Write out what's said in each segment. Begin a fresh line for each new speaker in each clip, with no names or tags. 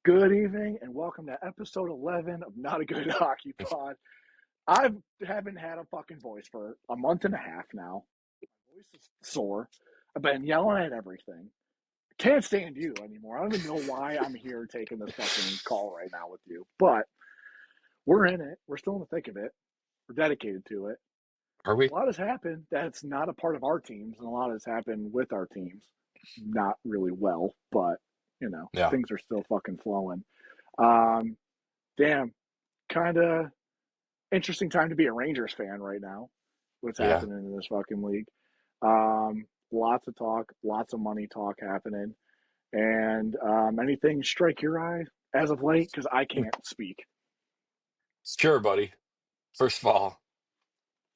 Good evening and welcome to episode 11 of Not a Good Hockey Pod. I haven't had a fucking voice for a month and a half now. My voice is sore. I've been yelling at everything. Can't stand you anymore. I don't even know why I'm here taking this fucking call right now with you. But we're in it. We're still in the thick of it. We're dedicated to it.
Are
A
we?
lot has happened that's not a part of our teams, and a lot has happened with our teams. Not really well, but,
Yeah.
things are still fucking flowing. Um, Damn, kind of interesting time to be a Rangers fan right now. What's
Yeah.
happening in this fucking league? Lots of talk, lots of money talk happening, and anything strike your eye as of late? Because I can't speak.
Sure, buddy. First of all,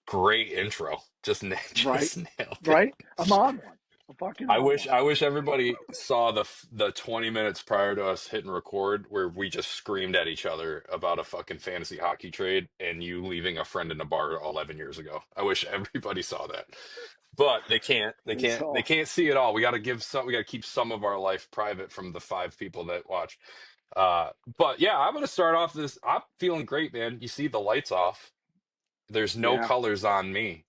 great intro.
Right,
Just nailed
right.
it.
I'm on one. I'm fucking
I
on
wish
one.
I wish everybody saw the 20 minutes prior to us hitting record where we just screamed at each other about a fucking fantasy hockey trade and you leaving a friend in a bar 11 years ago. I wish everybody saw that. But they can't. They
It's
can't. They
all
can't see it all. We got to keep some of our life private from the five people that watch. But yeah, I'm gonna start off this. I'm feeling great, man. You see the lights off. There's no
yeah.
colors on me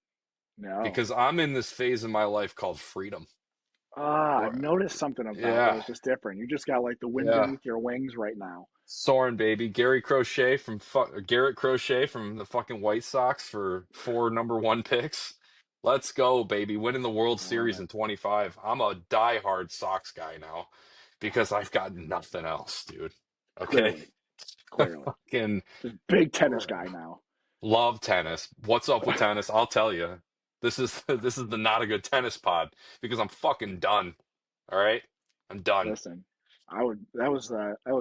No.
because I'm in this phase of my life called freedom.
I've
Where-
noticed something about you.
Yeah,
It's just different. You just got like the wind
yeah.
beneath your wings right now.
Soren, baby. Garrett Crochet from the fucking White Sox for four number one picks. Let's go, baby. Winning the World
I love
Series
it.
in 25. I'm a diehard Sox guy now because I've got nothing else, dude. Okay.
Clearly, clearly,
Fucking
just big tennis guy now.
love tennis. What's up with tennis? I'll tell you. This is the not a good tennis pod because I'm fucking done. All right? I'm done.
Listen, I would. That was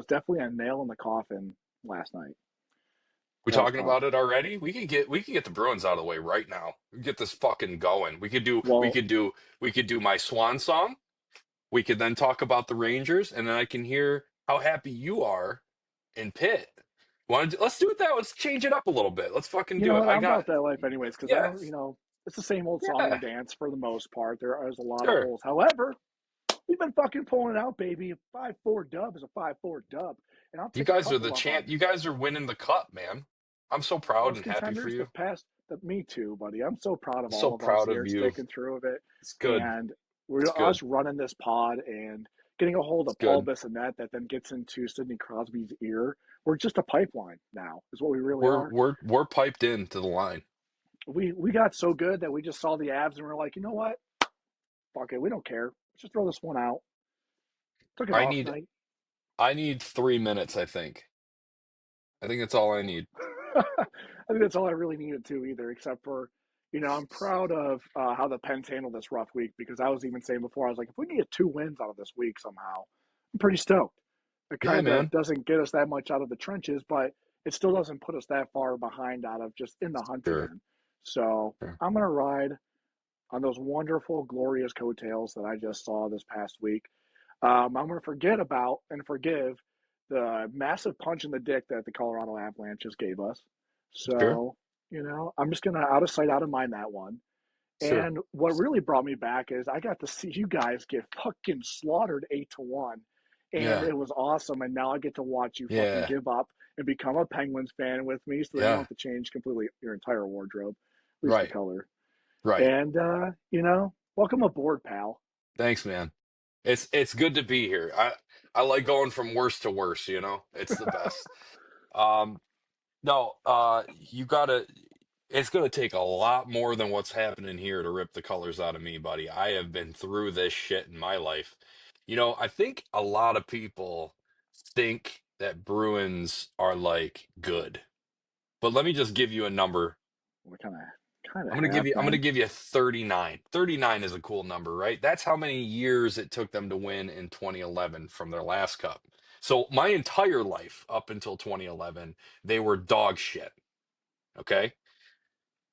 definitely a nail in the coffin last night.
We
That was
talking
tough.
about it already? We can get the Bruins out of the way right now. We can get this fucking going.
Well,
We could do my swan song. We could then talk about the Rangers, and then I can hear how happy you are in Pitt. Let's do it that. Let's change it up a little bit. Let's fucking
you know
do it.
what?
I
I'm
got
about that life anyways because I
yeah,
don't. It's the same old song and
yeah,
dance for the most part. There is a lot of
sure.
holes. However, we've been fucking pulling it out, baby. A 5-4 dub is a 5-4 dub, and I'll
You
take a
guys are
couple
the
of
champ.
them.
You guys are winning the cup, man. I'm so proud
Most
and happy for
contenders the
you.
past. Me too, buddy. I'm so proud of
So
all of us
proud
here
of you.
sticking through of it,
It's good.
and we're
It's good.
us running this pod and getting a hold
It's
of Paul
good.
Bissonnette that then gets into Sidney Crosby's ear. We're just a pipeline now, is what we really
We're
are.
we're we're piped into the line.
We got so good that we just saw the abs and we're like, you know what? Fuck it, we don't care. Let's just throw this one out. Took an
I
off
need
night.
I need 3 minutes, I think. I think that's all I need.
I think that's all I really needed to either, except for, I'm proud of how the Pens handled this rough week because I was even saying before, I was like, if we can get 2 wins out of this week somehow, I'm pretty stoked. It
Yeah,
kind of
man.
doesn't get us that much out of the trenches, but it still doesn't put us that far behind out of just in the hunt
Sure.
again. So
Sure.
I'm going to ride on those wonderful, glorious coattails that I just saw this past week. I'm going to forget about and forgive the massive punch in the dick that the Colorado Avalanche just gave us.
Sure.
So, I'm just going to out of sight, out of mind that one.
Sure.
And what really brought me back is I got to see you guys get fucking slaughtered 8-1. And
Yeah.
it was awesome. And now I get to watch you fucking
Yeah.
give up and become a Penguins fan with me so that you don't
Yeah.
have to change completely your entire wardrobe, at least the
Right.
color.
Right.
And, welcome aboard, pal.
Thanks, man. It's good to be here. I like going from worst to worst, It's the best. Um no, you gotta it's gonna take a lot more than what's happening here to rip the colors out of me, buddy. I have been through this shit in my life. I think a lot of people think that Bruins are like good. But let me just give you a number.
We kind of
I'm gonna give
have
you I'm gonna
been.
give you 39. 39 is a cool number, right? That's how many years it took them to win in 2011 from their last cup. So my entire life up until 2011, they were dog shit. Okay.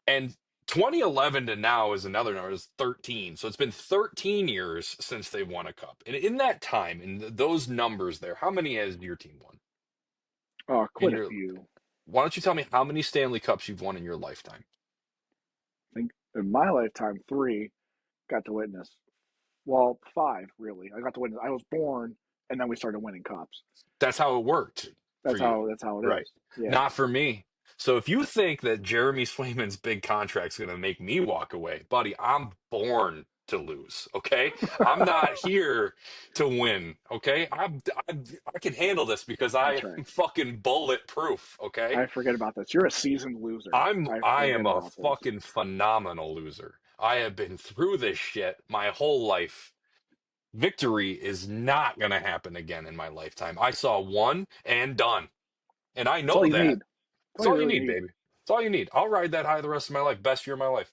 And 2011 to now is another number, is 13. So it's been 13 years since they've won a cup. And in that time, in those numbers there, how many has your team won?
Oh,
In
quite a
your,
few.
why don't you tell me how many Stanley Cups you've won in your lifetime?
I think in my lifetime, three got to witness. Well, five, really. I got to witness. I was born and then we started winning cups.
That's how it worked for you.
That's how it
Right.
is. Yeah.
Not for me. So if you think that Jeremy Swayman's big contract's going to make me walk away, buddy, I'm born to lose. Okay. I'm not here to win. Okay. I can handle this because I
That's right.
am fucking bulletproof. Okay.
I forget about this. You're a seasoned loser. I
I am
forget
a
about this.
fucking phenomenal loser. I have been through this shit my whole life. Victory is not going to happen again in my lifetime. I saw one and done. And I
That's all
know
you
that.
need. That's
It's
all you
all you
really
need,
need.
baby. It's all you need. I'll ride that high the rest of my life. Best year of my life.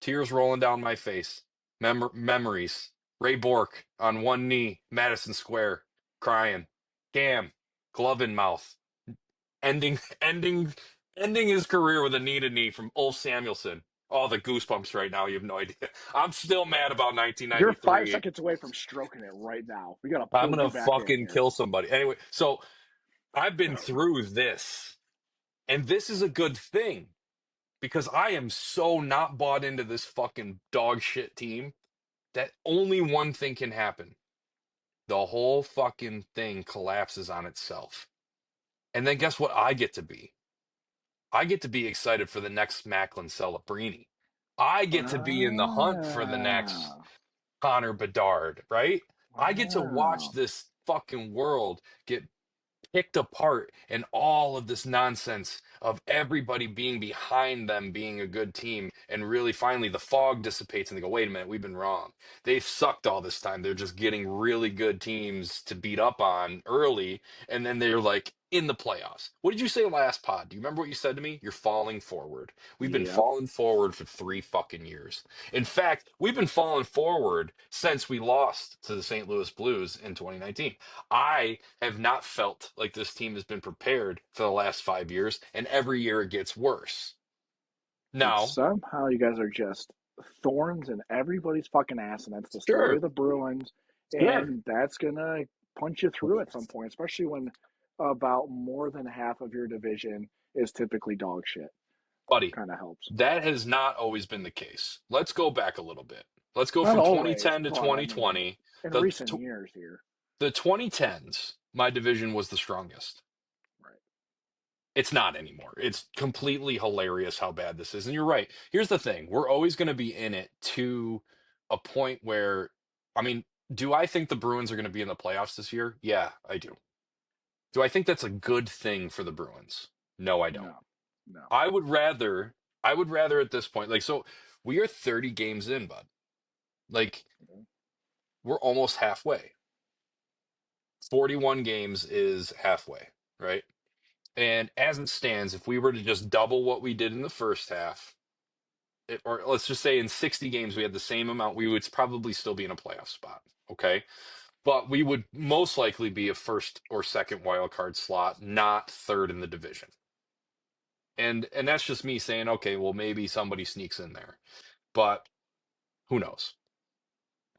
Tears rolling down my face. Memories. Ray Bork on one knee, Madison Square, crying. Cam, glove in mouth. Ending, ending, ending his career with a knee-to-knee from Ulf Samuelson. Oh, the goosebumps right now. You have no idea. I'm still mad about
You're 5
1993.
seconds away from stroking it right now. We got to
I'm
pull you
gonna
back in
fucking
here.
kill somebody. Anyway, so I've been through this, and this is a good thing because I am so not bought into this fucking dog shit team that only one thing can happen. The whole fucking thing collapses on itself. And then guess what I get to be? I get to be excited for the next Macklin Celebrini. I get to be in the hunt for the next
Wow.
Connor Bedard, right? I get to watch
Wow.
this fucking world get picked apart and all of this nonsense of everybody being behind them being a good team and really finally the fog dissipates and they go, wait a minute, we've been wrong. They've sucked all this time. They're just getting really good teams to beat up on early and then they're like in the playoffs. What did you say last pod? Do you remember what you said to me? You're falling forward. We've been
Yep.
falling forward for 3 fucking years. In fact, we've been falling forward since we lost to the St. Louis Blues in 2019. I have not felt like this team has been prepared for the last 5 years, and every year it gets worse.
And
Now,
somehow you guys are just thorns in everybody's fucking ass, and that's the story
sure,
of the Bruins.
sure,
And that's going to punch you through at some point, especially when about more than half of your division is typically dog shit.
buddy,
Kind of helps.
that has not always been the case. Let's go back a little bit. Let's go
Not
from
always,
2010 to
but I mean,
2020.
in
The
recent years here.
the 2010s, my division was the strongest.
Right.
It's not anymore. It's completely hilarious how bad this is. And you're right. Here's the thing. We're always going to be in it to a point where, I mean, do I think the Bruins are going to be in the playoffs this year? Yeah, I do. Do I think that's a good thing for the Bruins? No, I don't.
No, no.
I would rather, I would rather at this point, like, so we are 30 games in, bud. Like, we're almost halfway. 41 games is halfway, right? And as it stands, if we were to just double what we did in the first half, or let's just say in 60 games we had the same amount, we would probably still be in a playoff spot. Okay. But we would most likely be a first or second wild card slot, not third in the division. And that's just me saying, okay, well maybe somebody sneaks in there. But who knows?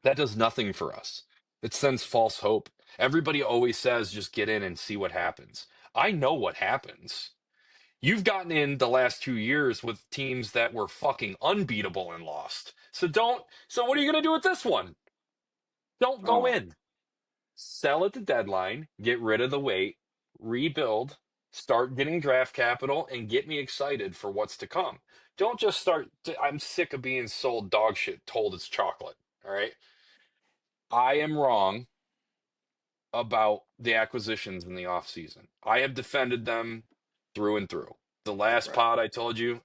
That does nothing for us. It sends false hope. Everybody always says just get in and see what happens. I know what happens. You've gotten in the last 2 years with teams that were fucking unbeatable and lost. So what are you going to do with this one? Don't go
Oh,
in. Sell at the deadline, get rid of the weight, rebuild, start getting draft capital, and get me excited for what's to come. Don't just start. I'm sick of being sold dog shit, told it's chocolate. All right. I am wrong about the acquisitions in the offseason. I have defended them through and through. The last
right.
pod I told you,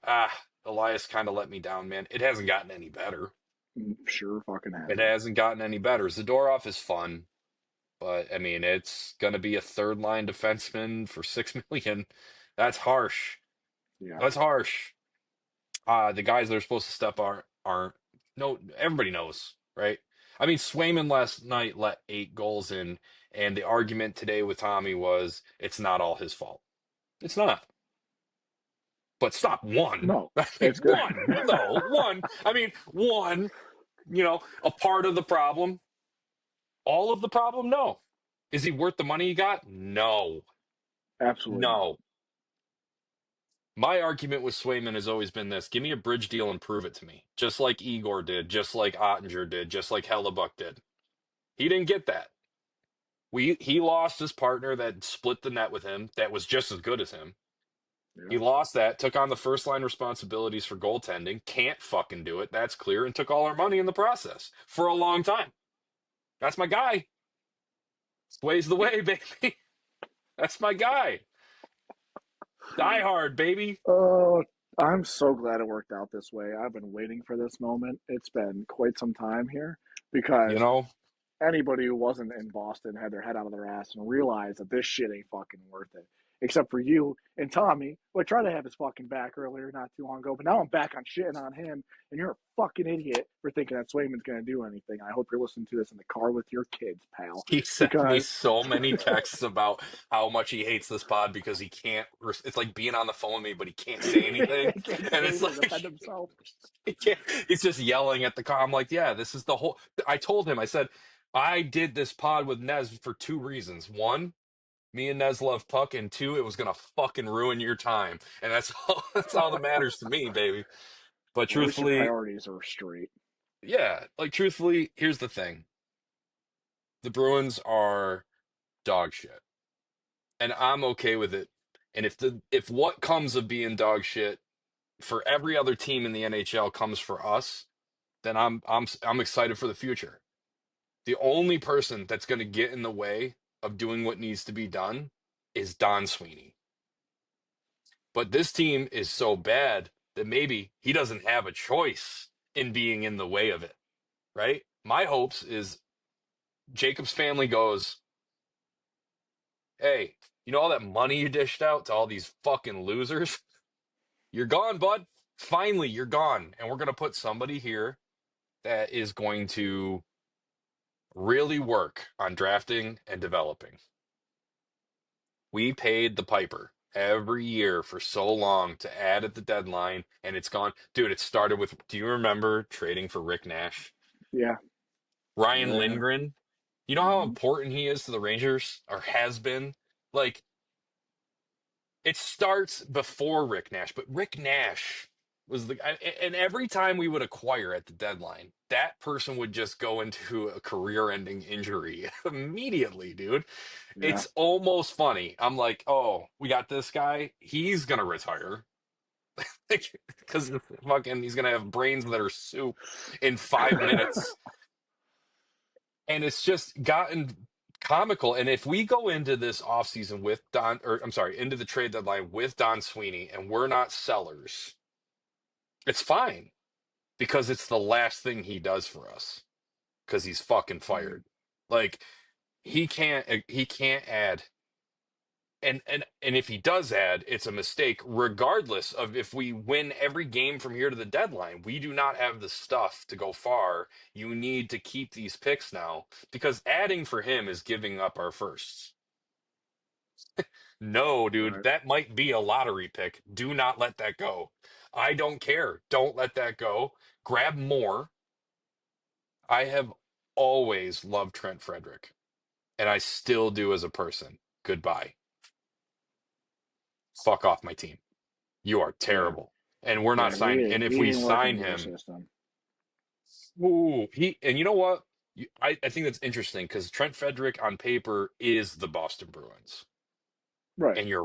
Elias kind of let me down, man. It hasn't gotten any better.
Sure fucking
It
hasn't.
hasn't gotten any better. Zadorov is fun, but I mean, it's going to be a third line defenseman for 6 million. That's harsh.
Yeah.
That's harsh. The guys that are supposed to step aren't. No, everybody knows, right? I mean, Swayman last night let 8 goals in, and the argument today with Tommy was it's not all his fault. It's not. But stop one.
No,
I mean,
it's good.
one. No, one. I mean, one. A part of the problem. All of the problem? No. Is he worth the money he got? No.
Absolutely not.
No. My argument with Swayman has always been this: give me a bridge deal and prove it to me. Just like Igor did, just like Ottinger did, just like Hellebuck did. He didn't get that. He lost his partner that split the net with him that was just as good as him.
Yeah.
He lost that, took on the first line responsibilities for goaltending, can't fucking do it, that's clear, and took all our money in the process for a long time. That's my guy. Ways the way, baby. That's my guy. Die hard, baby.
Oh, I'm so glad it worked out this way. I've been waiting for this moment. It's been quite some time here
You
because
know,
anybody who wasn't in Boston had their head out of their ass and realized that this shit ain't fucking worth it. Except for you and Tommy, who I tried to have his fucking back earlier not too long ago, but now I'm back on shitting on him, and you're a fucking idiot for thinking that Swayman's gonna do anything. I hope you're listening to this in the car with your kids, pal,
he sent me
because
so many texts about how much he hates this pod because he can't. It's like being on the phone with me, but he can't say anything.
he can't
And
say
it's
anything to
like
defend himself.
he can't, he's just yelling at the car. I'm like, yeah, this is the whole. I told him, I said, I did this pod with Nez for two reasons. One, me and Nez love puck, and two, it was gonna fucking ruin your time. And that's all. That's all that matters to me, baby. But
Well, at least your
truthfully,
priorities are straight.
yeah, like truthfully, here's the thing: the Bruins are dog shit, and I'm okay with it. And if what comes of being dog shit for every other team in the NHL comes for us, then I'm excited for the future. The only person that's going to get in the way of doing what needs to be done is Don Sweeney. But this team is so bad that maybe he doesn't have a choice in being in the way of it, right? My hopes is Jacob's family goes, hey, you know all that money you dished out to all these fucking losers? You're gone, bud. Finally, you're gone. And we're going to put somebody here that is going to really work on drafting and developing. We paid the piper every year for so long to add at the deadline, and it's gone. Dude, it started with, do you remember trading for Rick Nash?
Yeah,
Ryan
yeah.
Lindgren? You know how
Mm-hmm.
important he is to the Rangers, or has been? Like, it starts before Rick Nash, but Rick Nash was and every time we would acquire at the deadline, that person would just go into a career-ending injury immediately, dude.
Yeah.
It's almost funny. I'm like, oh, we got this guy. He's gonna retire because fucking he's gonna have brains that are soup in 5 minutes, and it's just gotten comical. And if we go into this offseason with Don, or I'm sorry, into the trade deadline with Don Sweeney, and we're not sellers, it's fine because it's the last thing he does for us because he's fucking
Mm,
fired. Like he can't add. And if he does add, it's a mistake, regardless of if we win every game from here to the deadline. We do not have the stuff to go far. You need to keep these picks now because adding for him is giving up our firsts. No, dude,
right.
that might be a lottery pick. Do not let that go. I don't care. Don't let that go. Grab more. I have always loved Trent Frederick, and I still do as a person. Goodbye. Fuck off my team. You are
Yeah.
terrible. And we're not
Yeah.
signing. And if
He
we
ain't working
sign
with our
him,
system.
ooh, and you know what? I think that's interesting because Trent Frederick on paper is the Boston Bruins.
Right.
And you're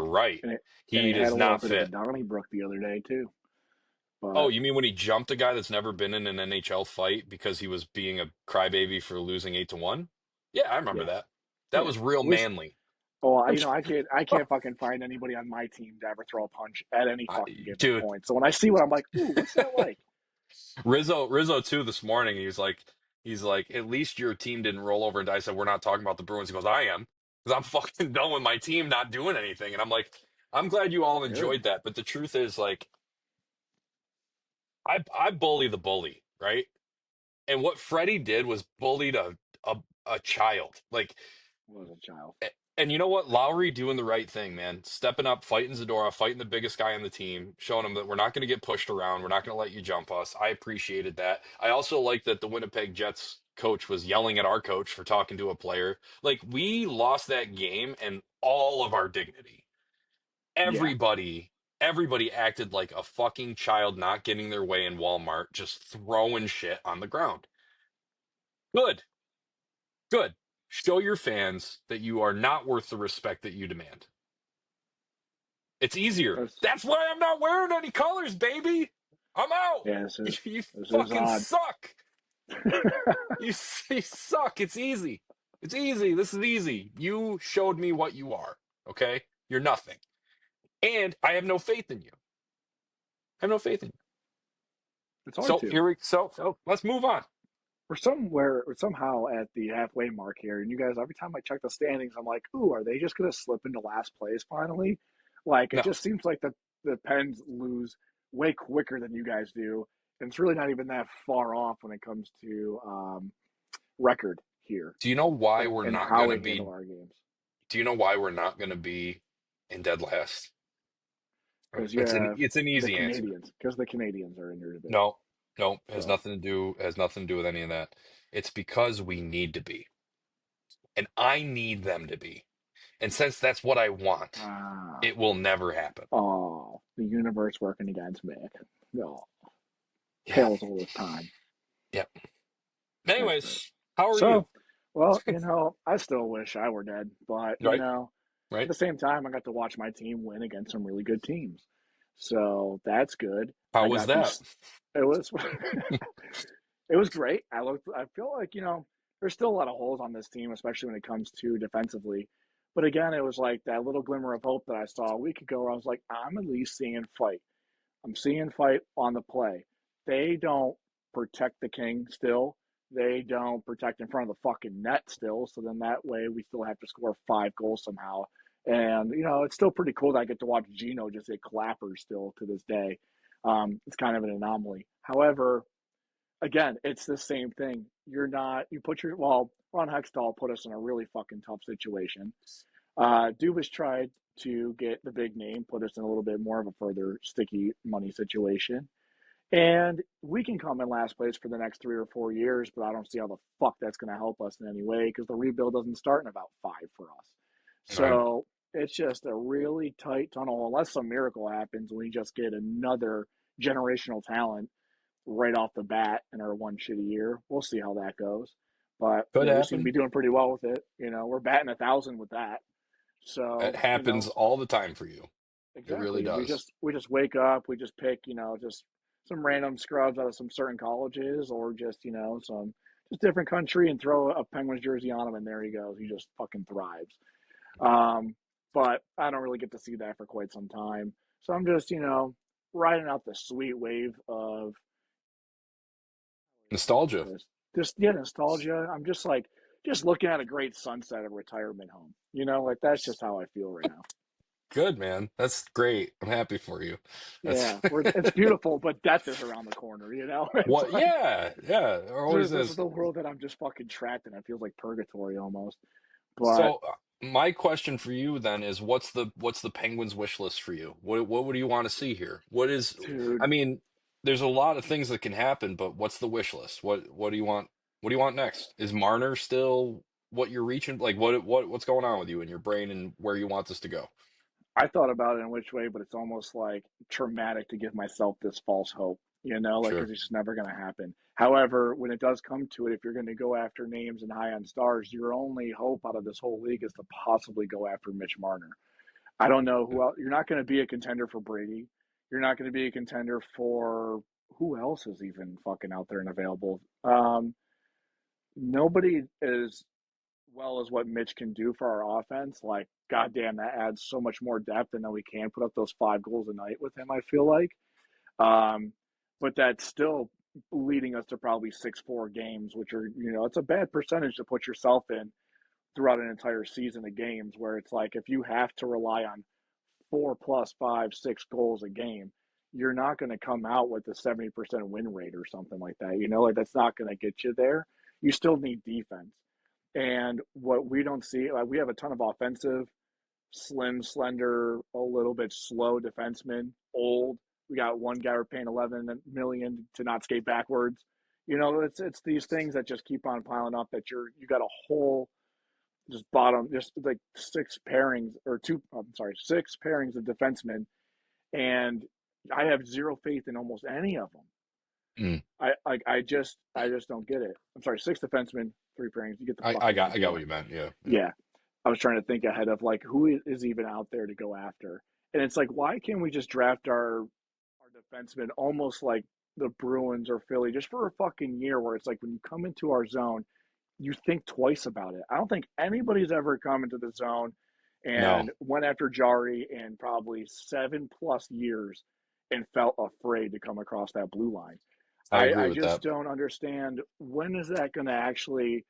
right.
And he
He
had
does
a little
not
bit of a
fit.
Donnybrook the other day too.
Oh,
But
you mean when he jumped a guy that's never been in an NHL fight because he was being a crybaby for losing 8-1? Yeah, I remember
yeah,
that. That
yeah.
was real
At least,
manly.
oh,
Like,
I can't fucking find anybody on my team to ever throw a punch at any
I,
fucking given
dude,
point. So when I see one, I'm like, ooh, what's that like?
Rizzo too this morning. He's like, at least your team didn't roll over and die. Said we're not talking about the Bruins. He goes, I am, because I'm fucking done with my team not doing anything. And I'm like, I'm glad you all
Good.
enjoyed that. But the truth is, like, I bully the bully, right? And what Freddie did was bullied a child. Like,
Was a child.
and you know what? Lowry doing the right thing, man. Stepping up, fighting Zadorov, fighting the biggest guy on the team, showing him that we're not going to get pushed around. We're not going to let you jump us. I appreciated that. I also like that the Winnipeg Jets coach was yelling at our coach for talking to a player. Like, we lost that game and all of our dignity.
Yeah.
Everybody acted like a fucking child not getting their way in Walmart, just throwing shit on the ground. Good. Good. Show your fans that you are not worth the respect that you demand. It's easier.
This,
That's why I'm not wearing any colors, baby. I'm out.
yeah,
You
this is
fucking
odd.
suck. You, you suck. It's easy. It's easy. This is easy. You showed me what you are. Okay? You're nothing. And I have no faith in you. I have no faith in you.
It's hard to.
So let's move on.
We're somehow at the halfway mark here, and you guys. Every time I check the standings, I'm like, "Ooh, are they just gonna slip into last place finally?" Like it
No.
just seems like the Pens lose way quicker than you guys do, and it's really not even that far off when it comes to record here
Do you know why
and,
we're
and
not
how
gonna
we handle
be
our games.
do you know why we're not gonna be in dead last?
Because you
It's an
have
it's an
the
easy answer.
Canadians, because the Canadians are in your division.
No, no,
So,
has nothing to do with any of that. It's because we need to be. And I need them to be. And since that's what I want,
ah,
it will never happen.
oh, the universe working against Mick. No,
Yeah.
tales all this time.
Yeah.
That's great.
Anyways, how are you?
So, well, I still wish I were dead, but
Right?
at
Right?
the same time, I got to watch my team win against some really good teams. So that's good.
How
I
was
got
that?
these. It was it was great. I feel like, there's still a lot of holes on this team, especially when it comes to defensively. But again, it was like that little glimmer of hope that I saw a week ago where I was like, I'm at least seeing fight. I'm seeing fight on the play. They don't protect the king still. They don't protect in front of the fucking net still. So then that way we still have to score 5 goals somehow. And, it's still pretty cool that I get to watch Gino just hit clappers still to this day. It's kind of an anomaly. However, again, it's the same thing. Ron Hextall put us in a really fucking tough situation. Dubas tried to get the big name, put us in a little bit more of a further sticky money situation. And we can come in last place for the next 3 or 4 years, but I don't see how the fuck that's going to help us in any way because the rebuild doesn't start in about 5 for us.
All right.
So it's just a really tight tunnel unless some miracle happens. We just get another generational talent right off the bat in our one shitty year. We'll see how that goes. But
Could
we seem to be
happen.
doing pretty well with it. We're batting 1,000 with that.
It
So,
happens all the time for you. It really
exactly. We
does.
just we just wake up, we just pick, just some random scrubs out of some certain colleges or just, some just different country and throw a Penguins jersey on him and there he goes. He just fucking thrives. Um, but I don't really get to see that for quite some time. So I'm just, riding out the sweet wave of
Nostalgia.
just yeah, nostalgia. I'm just looking at a great sunset of retirement home. Like that's just how I feel right now.
Good, man. That's great. I'm happy for you. That's
Yeah, it's beautiful, but death is around the corner. It's
what,
like
yeah, yeah, it always
this is
is.
the world that I'm just fucking trapped in. It feels like purgatory almost. But
So my question for you then is what's the Penguins wish list for you? What would you want to see here? I
dude,
mean, there's a lot of things that can happen, but what's the wish list? What do you want? What do you want next? Is Marner still what you're reaching? Like what's going on with you in your brain and where you want this to go?
I thought about it in which way, but it's almost like traumatic to give myself this false hope. Like because
Sure.
it's just never going to happen. However, when it does come to it, if you're going to go after names and high end stars, your only hope out of this whole league is to possibly go after Mitch Marner. I don't know who else. You're not going to be a contender for Brady. You're not going to be a contender for who else is even fucking out there and available. Nobody as well as what Mitch can do for our offense. Like, goddamn, that adds so much more depth, and then we can put up those 5 goals a night with him. I feel like, um, but that's still leading us to probably 6-4 games, which are it's a bad percentage to put yourself in throughout an entire season of games where it's like if you have to rely on 4 plus 5, 6 goals a game, you're not going to come out with a 70% win rate or something like that. Like that's not going to get you there. You still need defense. And what we don't see, like we have a ton of offensive, slim, slender, a little bit slow defensemen, old. We got one guy we're paying 11 million to not skate backwards. It's these things that just keep on piling up that you got a whole just bottom, just like six pairings or two, I'm sorry, 6 pairings of defensemen. And I have zero faith in almost any of them.
Mm.
I just don't get it. I'm sorry, six defensemen, three pairings. You get the fucking
I got
idea.
what you meant. Yeah, yeah.
Yeah, I was trying to think ahead of like who is even out there to go after, and it's like why can't we just draft our defensemen almost like the Bruins or Philly just for a fucking year where it's like when you come into our zone you think twice about it. I don't think anybody's ever come into the zone
No,
and went after Jari in probably 7+ years and felt afraid to come across that blue line.
I agree
I
with
just
that.
don't understand when is that going to actually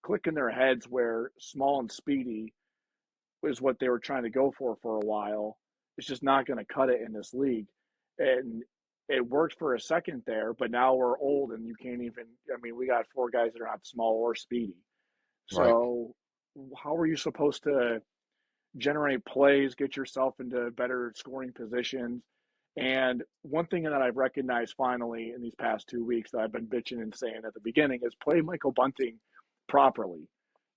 click in their heads where small and speedy is what they were trying to go for a while. It's just not going to cut it in this league. And it worked for a second there, but now we're old and you can't even. I mean, we got four guys that are not small or speedy.
Right.
So, how are you supposed to generate plays, get yourself into better scoring positions? And one thing that I've recognized finally in these past 2 weeks that I've been bitching and saying at the beginning is play Michael Bunting properly.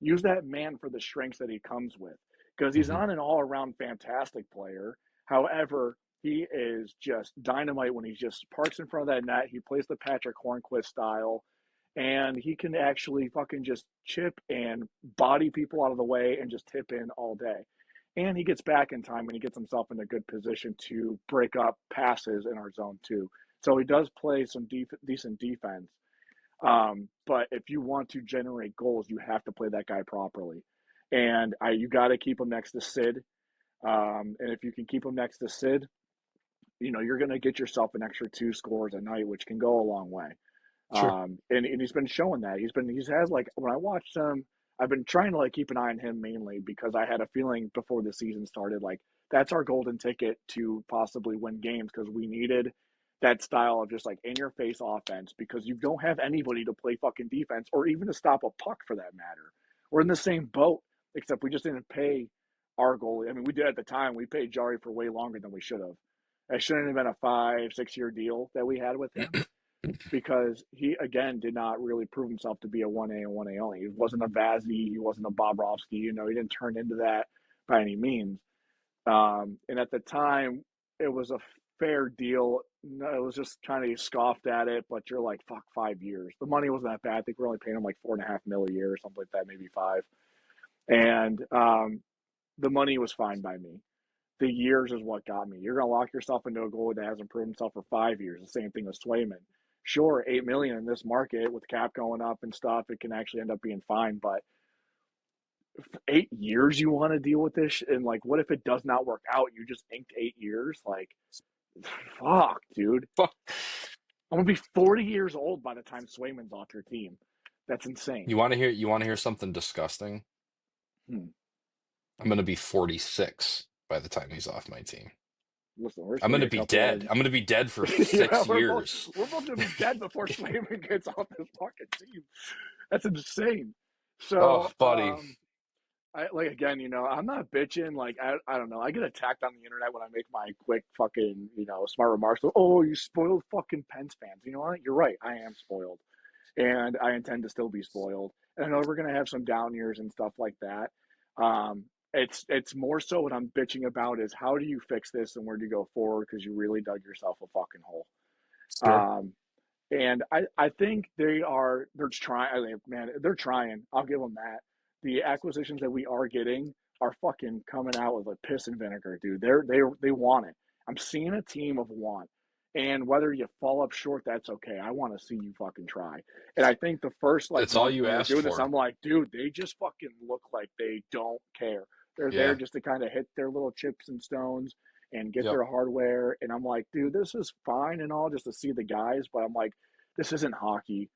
Use that man for the strengths that he comes with because he's
Hmm.
not an all around fantastic player. However, he is just dynamite when he just parks in front of that net. He plays the Patrick Hornquist style, and he can actually fucking just chip and body people out of the way and just tip in all day. And he gets back in time and he gets himself in a good position to break up passes in our zone too. So he does play some decent defense. But if you want to generate goals, you have to play that guy properly. And you got to keep him next to Sid. And if you can keep him next to Sid, you're going to get yourself an extra two scores a night, which can go a long way.
Sure.
And he's been showing that he's has like when I watched him, I've been trying to like keep an eye on him mainly because I had a feeling before the season started like that's our golden ticket to possibly win games because we needed that style of just like in your face offense because you don't have anybody to play fucking defense or even to stop a puck for that matter. We're in the same boat except we just didn't pay our goalie. I mean, we did at the time. We paid Jari for way longer than we should have. It shouldn't have been a 5-6 year deal that we had with him because he again did not really prove himself to be a 1A and 1A only. He wasn't a Vazzy, he wasn't a Bobrovsky, he didn't turn into that by any means. And at the time, it was a fair deal. No, it was just kind of scoffed at it, but you're like, fuck, 5 years. The money wasn't that bad. I think we're only paying him like 4.5 mil a year or something like that, maybe five. And the money was fine by me. The years is what got me. You're gonna lock yourself into a goalie that hasn't proven himself for 5 years. The same thing with Swayman. Sure, 8 million in this market with cap going up and stuff, it can actually end up being fine. But 8 years you want to deal with this, and like, what if it does not work out? You just inked 8 years. Like, fuck, dude.
Fuck.
I'm gonna be 40 years old by the time Swayman's off your team. That's insane.
You want to hear something disgusting?
Hmm.
I'm going to be 46 by the time he's off my team.
Listen, we're just
I'm
gonna
going
be
to
a
be
couple of
dead. I'm going to be dead for
yeah,
6 years.
we're both gonna be dead before Swayman gets off this fucking team. That's insane.
Oh,
So,
buddy.
I like again, I'm not bitching. Like I don't know. I get attacked on the internet when I make my quick fucking, smart remarks. Oh, you spoiled fucking Pens fans. You know what? You're right. I am spoiled, and I intend to still be spoiled. And I know we're gonna have some down years and stuff like that. It's more so what I'm bitching about is how do you fix this and where do you go forward because you really dug yourself a fucking hole.
Sure.
Um, and I think they're trying. I mean, man, they're trying. I'll give them that. The acquisitions that we are getting are fucking coming out with like piss and vinegar, dude. They want it. I'm seeing a team of want. And whether you fall up short, that's okay. I want to see you fucking try. And I think the first like
That's all
month
you
when we were
asked
doing this,
for.
I'm like, dude, they just fucking look like they don't care. They're there
Yeah.
just to kind of hit their little chips and stones and get
Yep.
their hardware. And I'm like, dude, this is fine and all just to see the guys, but I'm like, this isn't hockey.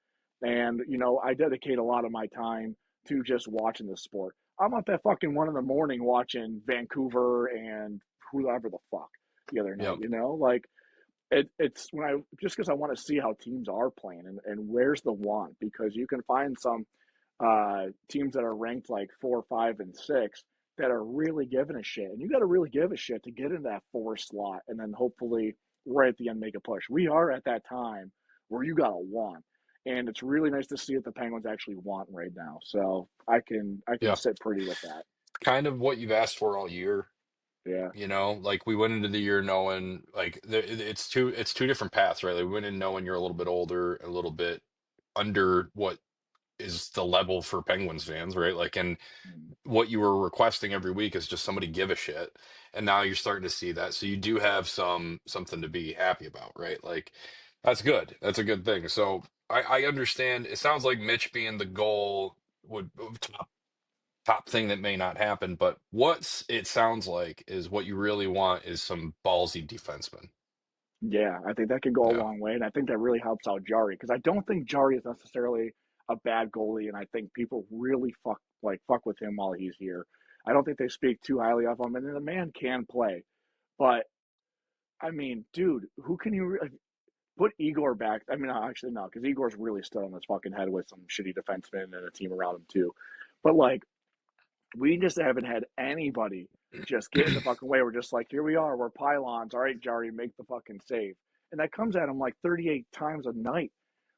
And, I dedicate a lot of my time to just watching this sport. I'm up at fucking 1 in the morning watching Vancouver and whoever the fuck the other night,
Yep.
like it's when I just because I want to see how teams are playing and where's the want because you can find some teams that are ranked like 4, 5, and 6 that are really giving a shit. And you got to really give a shit to get in that 4 slot and then hopefully right at the end make a push. We are at that time where you got to want. And it's really nice to see that the Penguins actually want right now. So I can
Yeah.
sit pretty with that.
Kind of what you've asked for all year.
Yeah.
You know, like we went into the year knowing like it's two different paths, right? Like we went in knowing you're a little bit older, a little bit under what is the level for Penguins fans, right? Like, and
Mm.
what you were requesting every week is just somebody give a shit, and now you're starting to see that. So you do have something to be happy about, right? Like, that's good. That's a good thing. So I understand. It sounds like Mitch being the goal would top thing that may not happen, but what's it sounds like is what you really want is some ballsy defensemen.
Yeah, I think that could go a
Yeah,
long way, and I think that really helps out Jari because I don't think Jari is necessarily a bad goalie, and I think people really fuck with him while he's here. I don't think they speak too highly of him, and the man can play. But I mean, dude, who can you put Igor back? I mean, actually, no, because Igor's really stood on his fucking head with some shitty defensemen and a team around him too. But like, we just haven't had anybody just get in the fucking way. We're just like, here we are, we're pylons. All right, Jari, make the fucking save. And that comes at him like 38 times a night.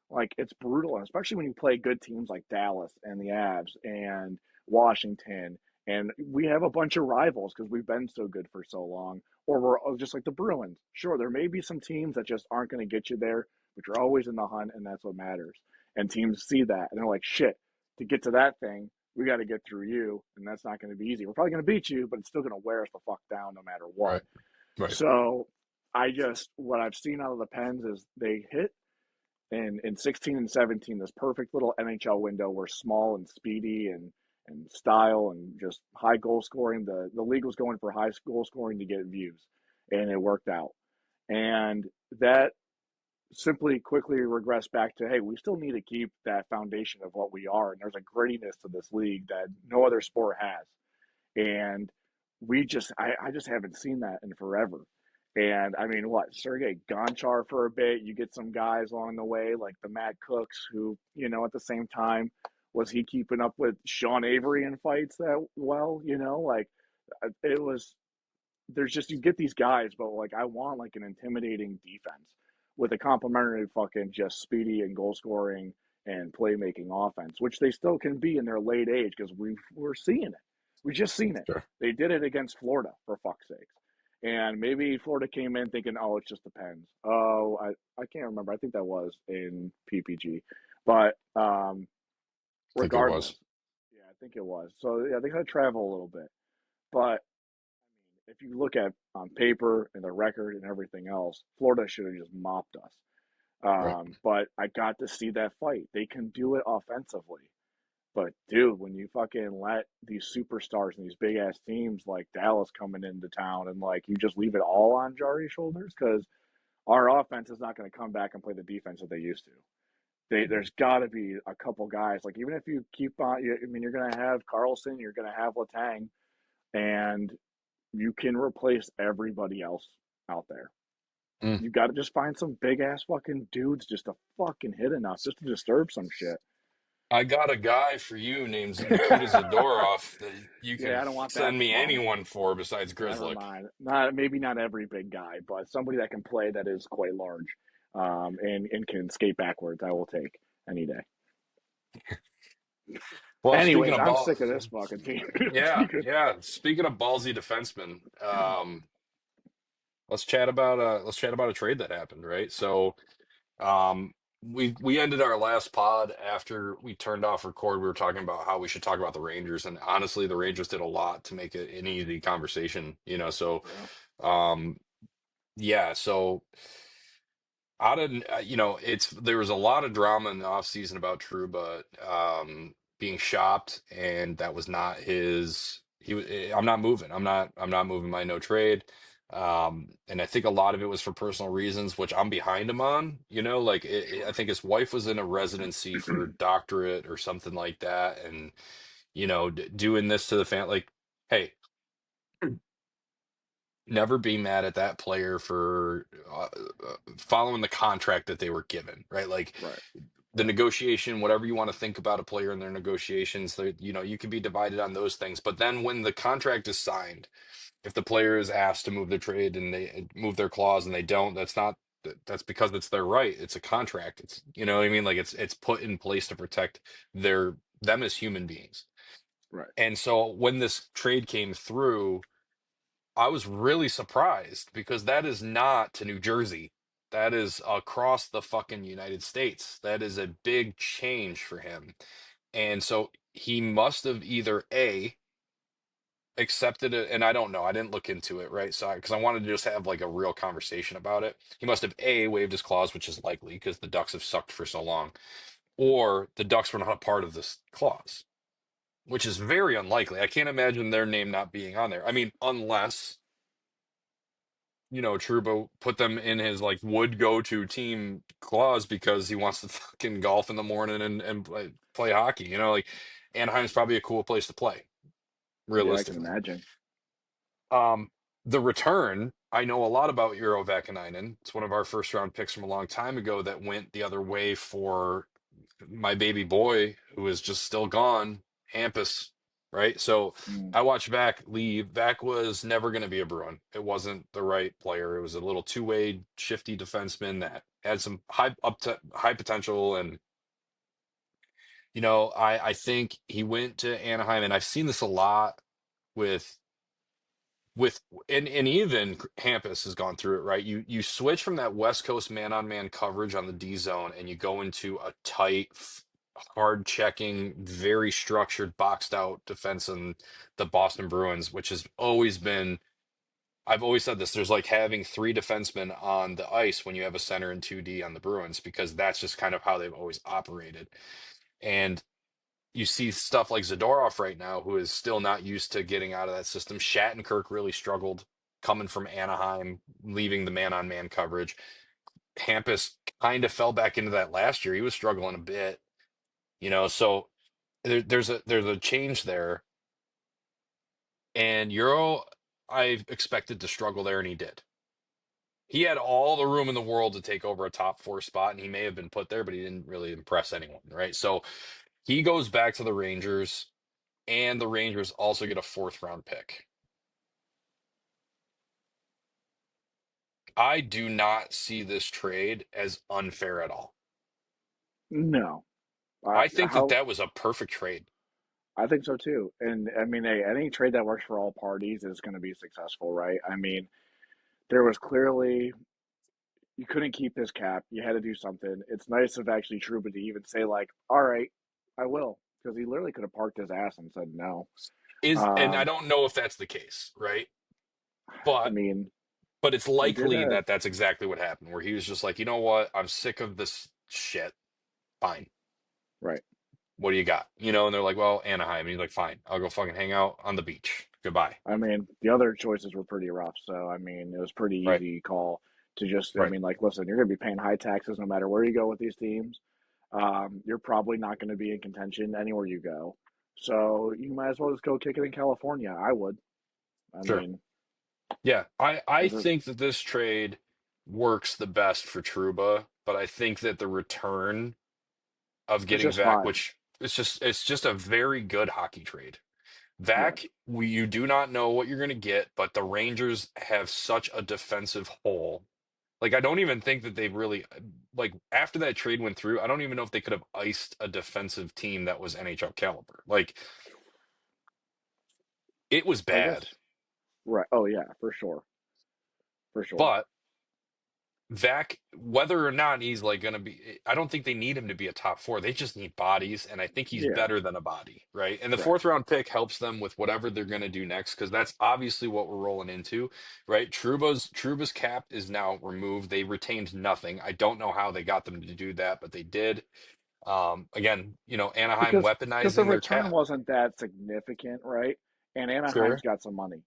Like it's brutal, especially when you play good teams like Dallas and the Avs and Washington. And we have a bunch of rivals because we've been so good for so long. Or we're just like the Bruins. Sure, there may be some teams that just aren't going to get you there, but you're always in the hunt, and that's what matters. And teams see that, and they're like, shit, to get to that thing, we got to get through you, and that's not going to be easy. We're probably going to beat you, but it's still going to wear us the fuck down no matter what.
right, right.
So what I've seen out of the Pens is they hit in 16 and 17 this perfect little NHL window where small and speedy and style and just high goal scoring. The league was going for high goal scoring to get views, and it worked out. And that simply quickly regress back to, hey, we still need to keep that foundation of what we are. And there's a grittiness to this league that no other sport has. And I just haven't seen that in forever. And I mean, what, Sergei Gonchar for a bit, you get some guys along the way, like the Matt Cooks, who, at the same time, was he keeping up with Sean Avery in fights that well, like it was there's just you get these guys, but like I want like an intimidating defense with a complementary fucking just speedy and goal scoring and playmaking offense, which they still can be in their late age because we're seeing it. We just seen it.
Sure.
They did it against Florida for fuck's sakes. And maybe Florida came in thinking, oh, it's just the Pens. Oh, I can't remember. I think that was in PPG, but
I think it was.
regardless, yeah, I think it was. So yeah, they got to travel a little bit, but if you look at on paper and the record and everything else, Florida should have just mopped us.
Right.
But I got to see that fight. They can do it offensively. But dude, when you fucking let these superstars and these big ass teams like Dallas coming into town and like you just leave it all on Jari's shoulders because our offense is not going to come back and play the defense that they used to. There's got to be a couple guys like even if you keep on. I mean, you're going to have Carlson, you're going to have Letang, and you can replace everybody else out there.
Mm.
You got to just find some big ass fucking dudes just to fucking hit enough, just to disturb some shit.
I got a guy for you named Nikita Zadorov that you
Yeah,
can
I don't want that
send me
bum.
anyone for besides
Never
Grizzly.
mind. Not maybe not every big guy, but somebody that can play that is quite large, and can skate backwards. I will take any day.
Well, speaking
Anyways,
of
I'm
ball,
sick of this fucking team.
yeah,
Speaking,
yeah. Speaking of ballsy defensemen, let's chat about a trade that happened, right? So, um, we ended our last pod after we turned off record. We were talking about how we should talk about the Rangers, and honestly, the Rangers did a lot to make it an easy conversation, you know. So,
yeah,
um, yeah, so. Out of it's there was a lot of drama in the offseason about Truba being shopped, and that was not his. I'm not moving. I'm not moving my no trade. And I think a lot of it was for personal reasons, which I'm behind him on. Like I
sure,
think his wife was in a residency for a doctorate or something like that, and doing this to the fan, like, hey, never be mad at that player for following the contract that they were given, right? Like
right,
the
right,
negotiation, whatever you want to think about a player and their negotiations, you can be divided on those things. But then when the contract is signed, if the player is asked to move their trade and they move their clause and they don't, that's because it's their right. It's a contract. It's what I mean? Like it's put in place to protect them as human beings.
right.
And so when this trade came through, I was really surprised because that is not to New Jersey. That is across the fucking United States. That is a big change for him. And so he must have either A, accepted it, and I don't know. I didn't look into it, right? So, because I wanted to just have like a real conversation about it. He must have A, waived his clause, which is likely because the Ducks have sucked for so long, or the Ducks were not a part of this clause, which is very unlikely. I can't imagine their name not being on there. I mean, unless, Trubo put them in his like would go to team clause because he wants to fucking golf in the morning and play hockey. Like Anaheim's probably a cool place to play,
Yeah, I can
realistically.
imagine.
Um, the return, I know a lot about Euro Vakanainen. It's one of our first round picks from a long time ago that went the other way for my baby boy who is just still gone, Hampus, right? So
Mm.
I watched Vac leave. Vac was never going to be a Bruin. It wasn't the right player. It was a little two-way shifty defenseman that had some high potential. And I think he went to Anaheim, and I've seen this a lot with with and even Hampus has gone through it, right? You switch from that West Coast man-on-man coverage on the D zone, and you go into a tight, hard checking, very structured, boxed out defense in the Boston Bruins, which has always been. I've always said this. There's like having three defensemen on the ice when you have a center and 2D on the Bruins because that's just kind of how they've always operated. And you see stuff like Zadorov right now, who is still not used to getting out of that system. Shattenkirk really struggled coming from Anaheim, leaving the man-on-man coverage. Hampus kind of fell back into that last year. He was struggling a bit, So there's a change there. And Euro, I expected to struggle there, and he did. He had all the room in the world to take over a top four spot, and he may have been put there, but he didn't really impress anyone, right? So he goes back to the Rangers, and the Rangers also get a fourth round pick. I do not see this trade as unfair at all.
No,
I think that
how
that was a perfect trade.
I think so too. And I mean, hey, any trade that works for all parties is going to be successful, right? I mean, there was clearly you couldn't keep this cap. You had to do something. It's nice of actually Trouba to even say like, "All right, I will," because he literally could have parked his ass and said no.
And I
Um,
don't know if that's the case, right?
I
But
mean,
but it's
he did
likely
a
that that's exactly what happened, where he was just like, you know what, I'm sick of this shit. Fine,
right.
what do you got? And they're like, well, Anaheim. And he's like, fine, I'll go fucking hang out on the beach. Goodbye.
I mean, the other choices were pretty rough. So, I mean, it was pretty
Right,
easy call to just, I
right,
mean, like, listen, you're going to be paying high taxes no matter where you go with these teams. You're probably not going to be in contention anywhere you go. So you might as well just go kick it in California. I would. I
sure.
mean,
Yeah, I
this is
think that this trade works the best for Truba, but I think that the return of
it's
getting
just
Vac,
fine.
which it's just a very good hockey trade.
Yes.
Vac, you do not know what you're going to get, but the Rangers have such a defensive hole. Like I don't even think that they've really like after that trade went through, I don't even know if they could have iced a defensive team that was NHL caliber. Like it was
I guess.
bad.
Right. Oh, yeah, for sure. For sure.
But Vac, whether or not he's like going to be, I don't think they need him to be a top four. They just need bodies, and I think he's
Yeah.
better than a body, right? And the
Right.
fourth round pick helps them with whatever they're going to do next, because that's obviously what we're rolling into, right? Truba's cap is now removed. They retained nothing. I don't know how they got them to do that, but they did. Again, Anaheim
Because the
weaponizing their
return
cap.
wasn't that significant, right? And Anaheim's
Sure.
got some money.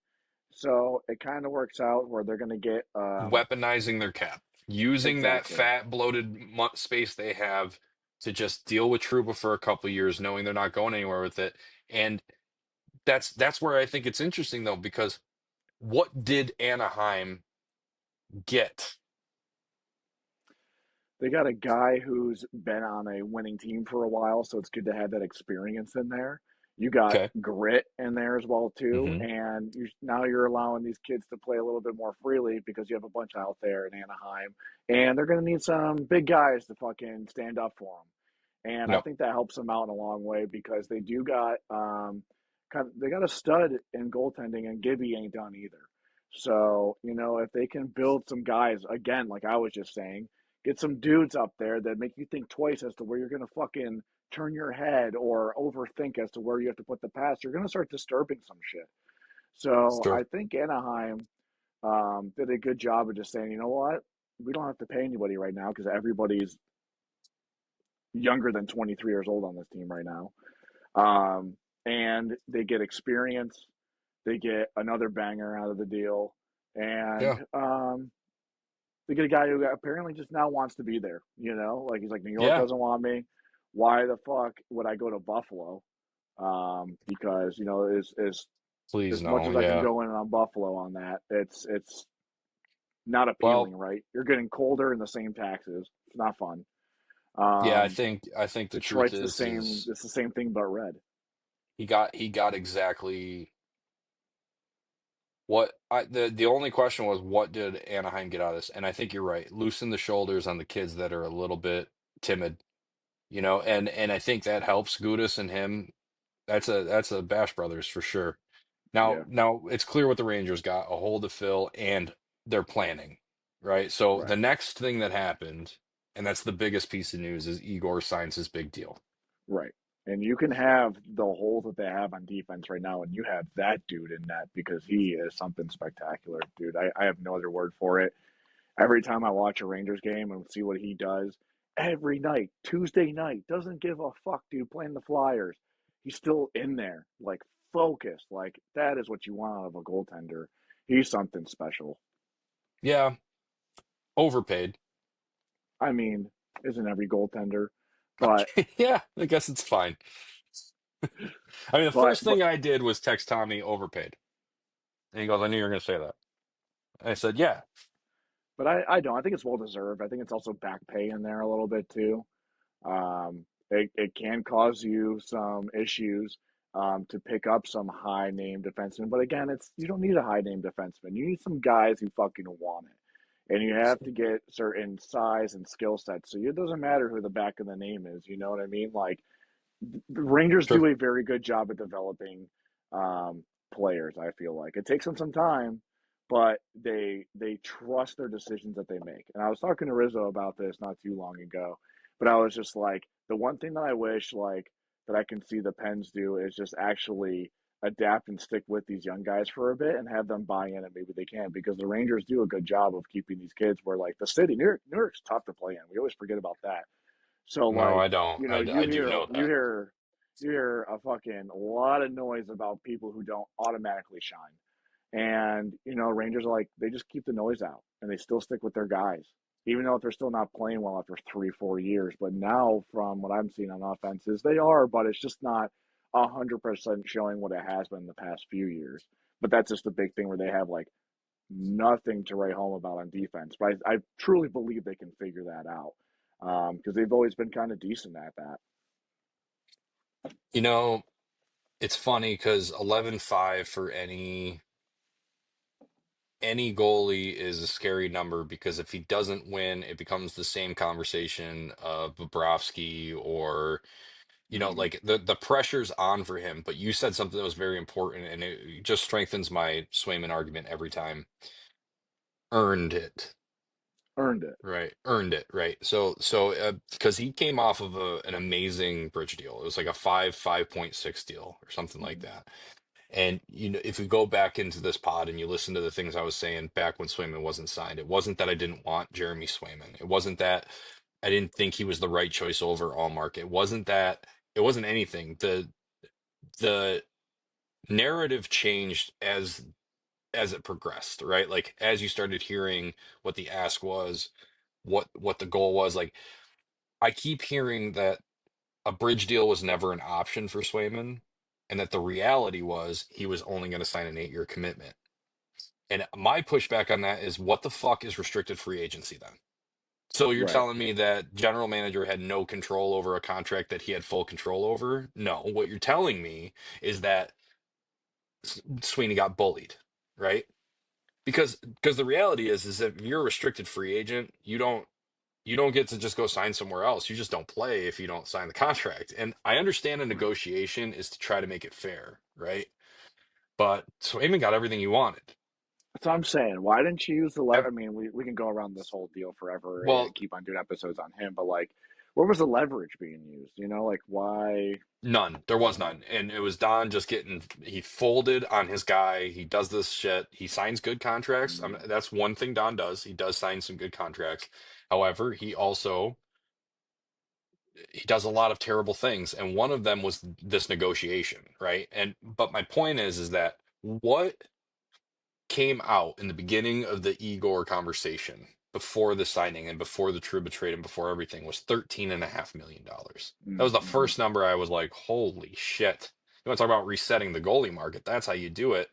So it kind of works out where they're going to get
Weaponizing their cap, using that
exactly.
fat bloated space they have to just deal with Truba for a couple of years, knowing they're not going anywhere with it. And that's where I think it's interesting though, because what did Anaheim get?
They got a guy who's been on a winning team for a while, so it's good to have that experience in there. You got
Okay.
grit in there as well too,
Hmm.
and now you're allowing these kids to play a little bit more freely because you have a bunch out there in Anaheim, and they're going to need some big guys to fucking stand up for them. And I
Yep.
think that helps them out in a long way because they do got they got a stud in goaltending, and Gibby ain't done either. So, if they can build some guys, again, like I was just saying, get some dudes up there that make you think twice as to where you're going to fucking turn your head or overthink as to where you have to put the pass, you're going to start disturbing some shit. So I
Sure.
think Anaheim did a good job of just saying, you know what? We don't have to pay anybody right now because everybody's younger than 23 years old on this team right now. And they get experience, they get another banger out of the deal, and
Yeah.
they get a guy who apparently just now wants to be there. Like he's like, New York
Yeah.
doesn't want me. Why the fuck would I go to Buffalo? Because
Please
as much
no.
as I can
Yeah.
go in on Buffalo on that, it's not appealing,
Well,
right? You're getting colder and the same taxes. It's not fun.
yeah,
Um,
I think the truth
Detroit's the same.
is
It's the same thing but red.
he got exactly what the only question was what did Anaheim get out of this? And I think you're right. Loosen the shoulders on the kids that are a little bit timid, and I think that helps Gudis and him. That's a Bash Brothers for sure. Now
Yeah,
now it's clear what the Rangers got, a hole to fill, and they're planning, right? So the
right,
next thing that happened, and that's the biggest piece of news, is Igor signs his big deal.
right. And you can have the holes that they have on defense right now, and you have that dude in net because he is something spectacular, dude. I have no other word for it. Every time I watch a Rangers game and see what he does, every night, Tuesday night, doesn't give a fuck, dude, playing the Flyers. He's still in there, like focused. Like that is what you want out of a goaltender. He's something special.
Yeah, overpaid.
I mean, isn't every goaltender? But
Yeah, I guess it's fine. I mean, the
but
first
but
thing I did was text Tommy overpaid. And he goes, I knew you were going to say that. And I said, yeah.
but I don't. I think it's well deserved. I think it's also back pay in there a little bit too. It can cause you some issues to pick up some high name defensemen. But again, you don't need a high name defenseman. You need some guys who fucking want it. And you have to get certain size and skill sets. So it doesn't matter who the back of the name is. You know what I mean? Like the Rangers do
Sure.
a very good job at developing players. I feel like it takes them some time, but they trust their decisions that they make. And I was talking to Rizzo about this not too long ago, but I was just like, the one thing that I wish like that I can see the Pens do is just actually adapt and stick with these young guys for a bit and have them buy in and maybe they can because the Rangers do a good job of keeping these kids where like the city New York's tough to play in. We always forget about that. So
No,
like,
I don't.
you
I do
hear
know that.
a fucking lot of noise about people who don't automatically shine. And, Rangers are like they just keep the noise out and they still stick with their guys. Even though they're still not playing well after 3, 4 years. But now from what I'm seeing on offenses, they are, but it's just not 100% showing what it has been the past few years. But that's just the big thing where they have like nothing to write home about on defense. But I truly believe they can figure that out because they've always been kind of decent at that.
You know, it's funny because 11-5 for any goalie is a scary number because if he doesn't win, it becomes the same conversation of Bobrovsky or
Mm-hmm.
like the pressure's on for him. But you said something that was very important, and it just strengthens my Swayman argument every time. Earned it,
Earned it.
right? Earned it, right? So because he came off of an amazing bridge deal, it was like a 5.6 deal or something like
Mm-hmm.
that. And if you go back into this pod and you listen to the things I was saying back when Swayman wasn't signed, it wasn't that I didn't want Jeremy Swayman. It wasn't that I didn't think he was the right choice over Allmark. It wasn't anything. The narrative changed as it progressed, right? Like as you started hearing what the ask was, what the goal was. Like I keep hearing that a bridge deal was never an option for Swayman, and that the reality was he was only going to sign an 8-year commitment. And my pushback on that is what the fuck is restricted free agency then? So you're
Right.
telling me that general manager had no control over a contract that he had full control over? No, what you're telling me is that Sweeney got bullied, right? Because the reality is if you're a restricted free agent, you don't get to just go sign somewhere else. You just don't play if you don't sign the contract. And I understand a
Right.
negotiation is to try to make it fair, right? But Swayman got everything he wanted.
So I'm saying, why didn't you use the lever? I
Ev-
mean, we can go around this whole deal forever and
Well,
keep on doing episodes on him, but like, where was the leverage being used? You know, like why?
none. There
I
was
don't know.
none. And it was Don just getting, he folded on his guy. He does this shit. He signs good contracts.
Mm,
That's one thing Don does. He does sign some good contracts. However, he does a lot of terrible things. And one of them was this negotiation, right? But my point is that what came out in the beginning of the Igor conversation before the signing and before the Truba trade and before everything was $13.5 million. That was the
mm-hmm.
first number I was like, holy shit. You want to talk about resetting the goalie market? That's how you do it.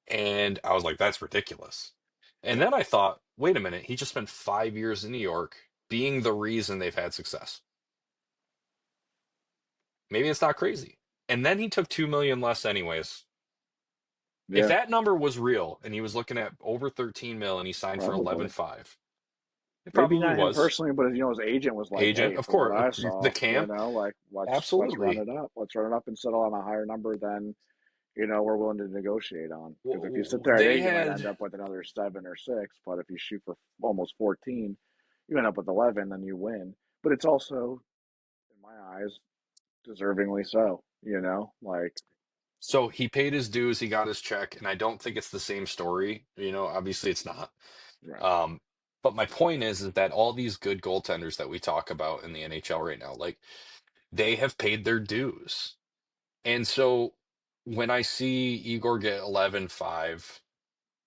And I was like, that's ridiculous. And
Yeah,
then I thought, wait a minute, he just spent 5 years in New York being the reason they've had success. Maybe it's not crazy. And then he took 2 million less anyways. If
yeah,
that number was real and he was looking at over 13 mil and he signed for
probably.
11.5, it
Maybe
probably
not him
was.
personally, but his agent was like,
Agent,
"Hey,
of
from what
course,
I
the
saw,
camp,
like let's run
absolutely.
it up. Let's run it up and settle on a higher number than we're willing to negotiate on. Because if you sit there at
They
eight, you might end
had
up with another 7 or 6. But if you shoot for almost 14, you end up with 11, then you win. But it's also, in my eyes, deservingly so. Like
so he paid his dues, he got his check, and I don't think it's the same story. Obviously it's not.
right,
Um, but my point is that all these good goaltenders that we talk about in the NHL right now, like they have paid their dues. And so when I see Igor get 11.5,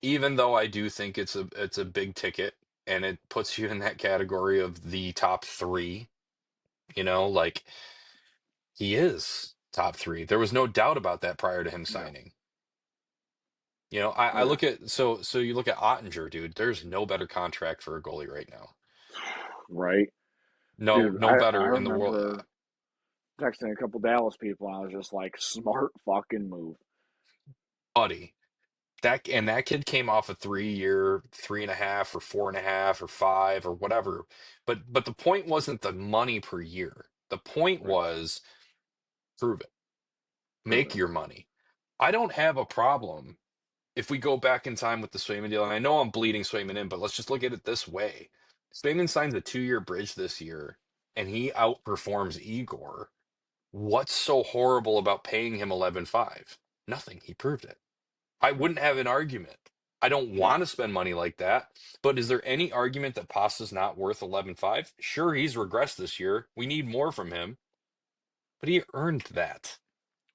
even though I do think it's a big ticket and it puts you in that category of the top three, like he is top three. There was no doubt about that prior to him
yeah,
signing. I
yeah,
look at so you look at Ottinger, dude. There's no better contract for a goalie right now.
right,
No,
dude.
no
I
better in the world,
remember texting a couple Dallas people, and I was just like, smart fucking move.
buddy. That kid came off a 3 year, 3.5 or 4.5 or 5 or whatever. But the point wasn't the money per year. The point
Right,
was prove it.
prove
Make
it.
your money. I don't have a problem if we go back in time with the Swayman deal. And I know I'm bleeding Swayman in, but let's just look at it this way. Swayman signs a 2 year bridge this year, and he outperforms Igor. What's so horrible about paying him 11.5? Nothing. He proved it. I
Right,
wouldn't have an argument. I don't
yeah,
want to spend money like that. But is there any argument that Pasta's not worth 11.5? Sure, he's regressed this year. We need more from him, but he earned that.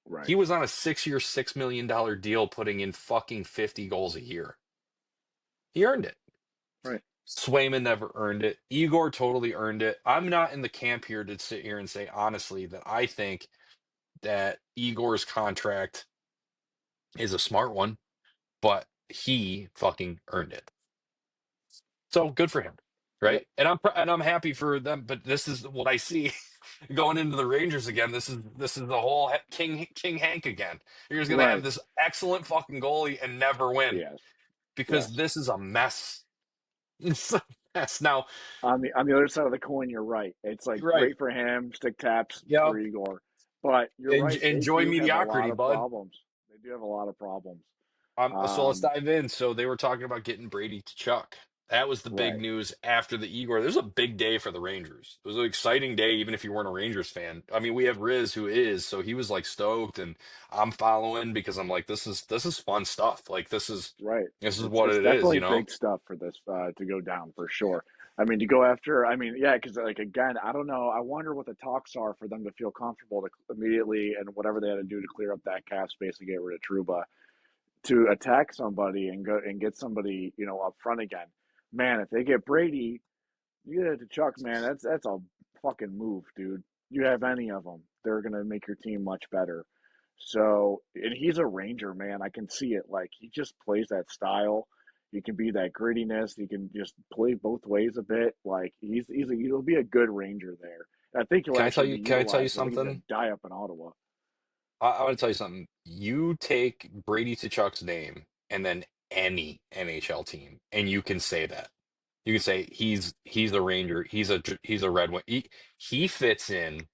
right,
He was on a 6 year, $6 million deal, putting in fucking 50 goals a year. He earned it.
right.
Swayman never earned it. Igor totally earned it. I'm not in the camp here to sit here and say honestly that I think that Igor's contract is a smart one, but he fucking earned it. So good for him,
Yep,
right? And I'm happy for them. But this is what I see going into the Rangers again. This is the whole King Hank again. You're just gonna have
right.
this excellent fucking goalie and never win
Yes,
because
yes.
this is a mess. It's a mess now.
On the other side of the coin, you're right. It's like
Right?
great for him, stick taps
Yeah.
for Igor, but you're right. They
Enjoy
do have a lot
mediocrity,
of
bud.
problems. They do have a lot of problems.
So let's
Um,
dive in. So they were talking about getting Brady to Chuck. That was the big
right,
news after the Igor. There's a big day for the Rangers. It was an exciting day, even if you weren't a Rangers fan. I mean, we have Riz who is, so he was like stoked, and I'm following because I'm like, this is fun stuff. Like
right.
this is
It's
what
it's
it is,
definitely
you know.
big stuff for this to go down for sure. I mean, to go after. I mean, yeah, because like again, I don't know. I wonder what the talks are for them to feel comfortable to immediately and whatever they had to do to clear up that cap space and get rid of Truba to attack somebody and go and get somebody up front again. Man, if they get Brady, you get it to Chuck, man. That's a fucking move, dude. You have any of them, they're gonna make your team much better. So, and he's a Ranger, man. I can see it. Like he just plays that style. He can be that grittiness. He can just play both ways a bit. Like he'll be a good Ranger there. And I think he'll
Can I tell
actually
you?
be
Can I tell you
utilized. I think he's gonna
something?
die up in Ottawa.
I want to tell you something. You take Brady to Chuck's name, and then any NHL team, and you can say that. You can say he's a Ranger. He's a Red Wing. He fits in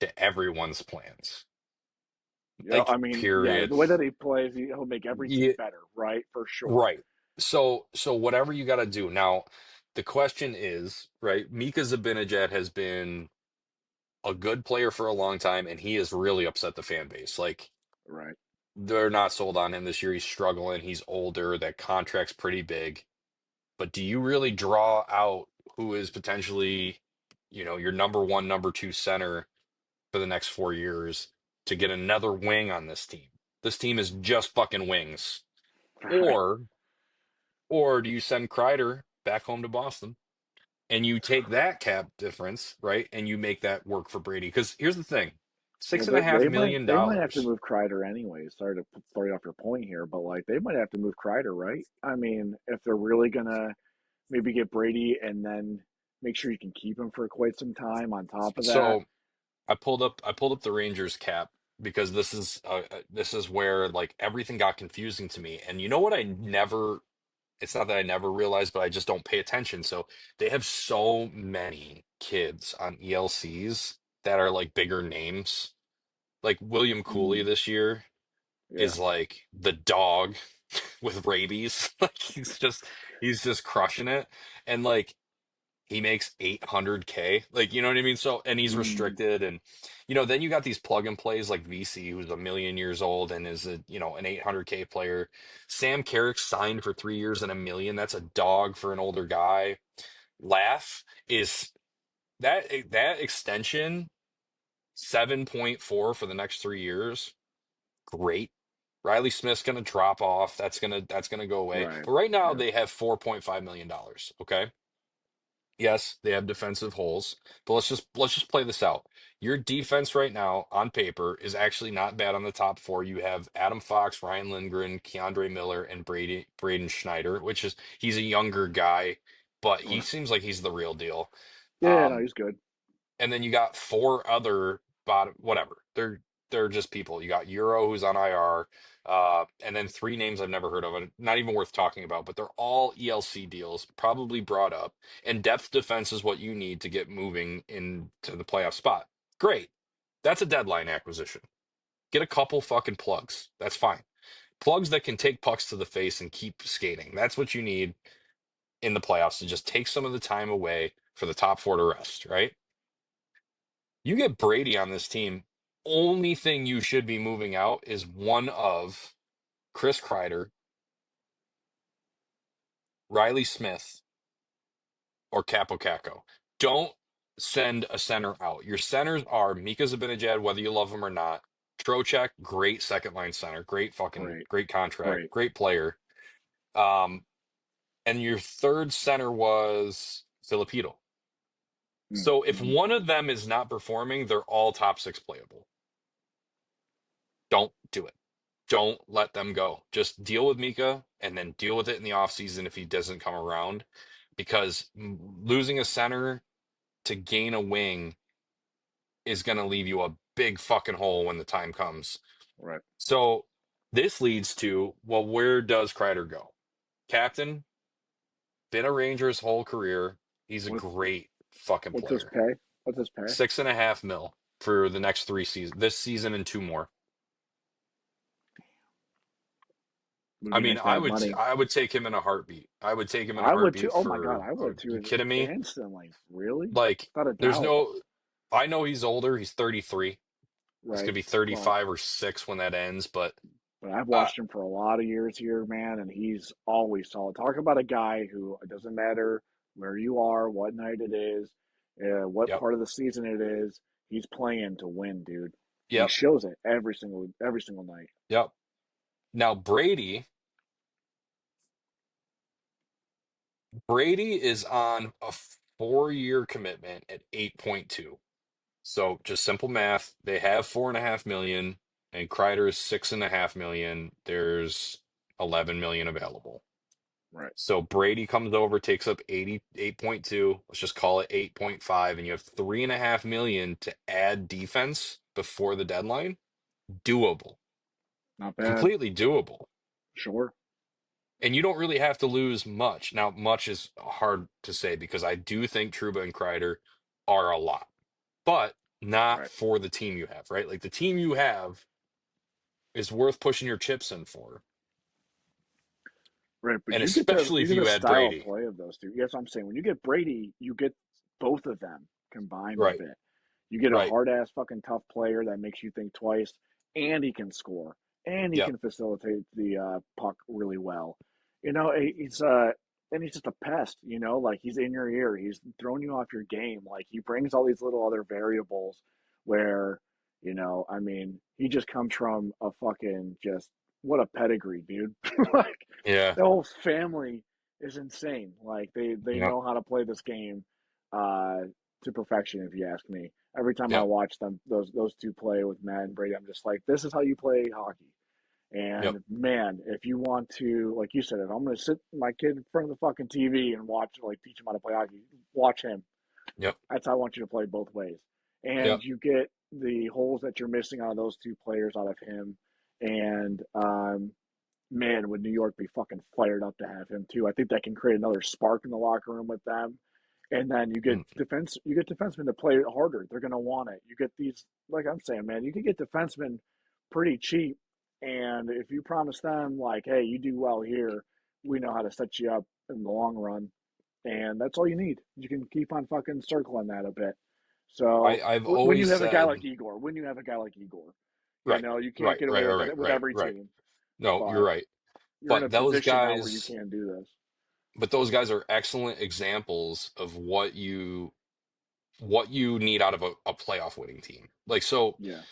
to everyone's plans.
Yeah,
Like
I mean, yeah,
period.
the way that he plays, he'll make every team
Yeah,
better, right? For sure.
right. So whatever you got to do now. The question is, right? Mika Zibanejad has been a good player for a long time, and he has really upset the fan base. Like
Right.
they're not sold on him this year. He's struggling. He's older. That contract's pretty big. But do you really draw out who is potentially, your number one, number two center for the next 4 years to get another wing on this team? This team is just fucking wings.
Right.
Or do you send Kreider back home to Boston and you take that cap difference, right? And you make that work for Brady? Because here's the thing,
Well,
six and a half million
they might have to
dollars.
move Kreider anyway. Sorry to throw you off your point here, but like they might have to move Kreider, right? I mean, if they're really gonna maybe get Brady and then make sure you can keep him for quite some time on top of that.
So I pulled up the Rangers cap because this is where like everything got confusing to me. And you know what? It's not that I never realized, but I just don't pay attention. So they have so many kids on ELCs that are like bigger names. Like William Cooley
Mm,
this year
yeah,
is like the dog with rabies. Like he's just crushing it. And like he makes 800K. Like, you know what I mean? So, and he's
mm,
restricted. And, then you got these plug and plays like VC, who's a million years old and is an 800K player. Sam Carrick signed for 3 years and a million. That's a dog for an older guy. Laugh is that extension 7.4 for the next 3 years. Great. Riley Smith's gonna drop off. That's gonna go away.
right,
But right now
yeah,
they have $4.5 million. Okay. Yes, they have defensive holes, but let's just play this out. Your defense right now on paper is actually not bad on the top four. You have Adam Fox, Ryan Lindgren, Keandre Miller, and Braden Schneider, which is he's a younger guy, but he
right.
seems like he's the real deal.
Yeah, no,
Um,
he's good.
and then you got four other bottom, whatever. They're just people. You got Euro who's on IR, and then three names I've never heard of, and not even worth talking about. But they're all ELC deals, probably brought up. And depth defense is what you need to get moving into the playoff spot. Great, that's a deadline acquisition. Get a couple fucking plugs. That's fine. Plugs that can take pucks to the face and keep skating. That's what you need in the playoffs to just take some of the time away for the top four to rest, right? You get Brady on this team, only thing you should be moving out is one of Chris Kreider, Riley Smith, or Capo Caco. Don't send a center out. Your centers are Mika Zibanejad, whether you love him or not. Trocheck, great second line center,
Great,
great contract,
great.
great player. Um, and your third center was Filipino. So if
Mm-hmm.
one of them is not performing, they're all top six playable. Don't do it. Don't let them go. Just deal with Mika and then deal with it in the offseason if he doesn't come around. Because losing a center to gain a wing is going to leave you a big fucking hole when the time comes.
Right.
So this leads to, well, where does Kreider go? Captain, been a Ranger his whole career. He's a
What
great fucking
what's his
player.
pay? What's his pay?
6.5 mil for the next 3 seasons, this season and two more.
Would
I
be
mean,
nice to have money.
I would take him in a heartbeat. I would take him in a
I would too.
heartbeat
Oh my god,
for,
I would
you
too.
kidding me?
Instantly. Really?
Like,
Without a
there's
doubt.
no, I know he's older. He's 33. He's
Right.
gonna be
Well,
35 or 6 when that ends. But
but I've
uh,
watched him for a lot of years here, man, and he's always solid. Talk about a guy who it doesn't matter where you are, what night it is, what
yep,
part of the season it is. He's playing to win, dude, and he
yep,
shows it every single night.
yep. Now Brady is on a 4 year commitment at 8.2. So just simple math. They have 4.5 million, and Kreider is 6.5 million. There's 11 million available.
Right.
So Brady comes over, takes up 88.2. Let's just call it 8.5, and you have 3.5 million to add defense before the deadline. Doable,
Not bad.
completely doable.
Sure.
And you don't really have to lose much. Now, much is hard to say because I do think Truba and Kreider are a lot, but not
Right.
for the team you have, right? Like the team you have is worth pushing your chips in for.
Right, but
And
you get the
especially
you
if
get the
you add
style of
Brady.
play of those two. Yes, I'm saying when you get Brady, you get both of them combined a
Right,
bit. You get a
right.
hard ass fucking tough player that makes you think twice, and he can score, and he
Yep,
can facilitate the puck really well. He's and he's just a pest. Like he's in your ear, he's throwing you off your game. Like he brings all these little other variables where I mean, he just comes from a fucking just what a pedigree, dude. Like
yeah,
the whole family is insane. Like they
yep,
know how to play this game uh, to perfection. If you ask me, every time I
yep,
watch them, those two play with Matt and Brady, I'm just like, this is how you play hockey.
yep,
And man, if you want to, like you said, if I'm going to sit my kid in front of the fucking TV and watch, like teach him how to play hockey, watch him.
yep,
That's how I want you to play both ways.
yep.
And you get the holes that you're missing out of those two players out of him. And man, would New York be fucking fired up to have him too? I think that can create another spark in the locker room with them. And then
Mm.
you get defensemen to play harder. They're gonna want it. You get these, like I'm saying, man, you can get defensemen pretty cheap. And if you promise them, like, hey, you do well here, we know how to set you up in the long run. And that's all you need. You can keep on fucking circling that a bit. So
I've
when you
always
have a guy
said,
like Igor, when you have a guy like Igor,
right,
you can't
right,
get away
right,
with
right,
it with
right,
every
right.
team.
No, you're
But
right.
you're in a
But those
position now where you
guys,
can do this.
but those guys are excellent examples of what you need out of a playoff winning team. Like so,
Yeah,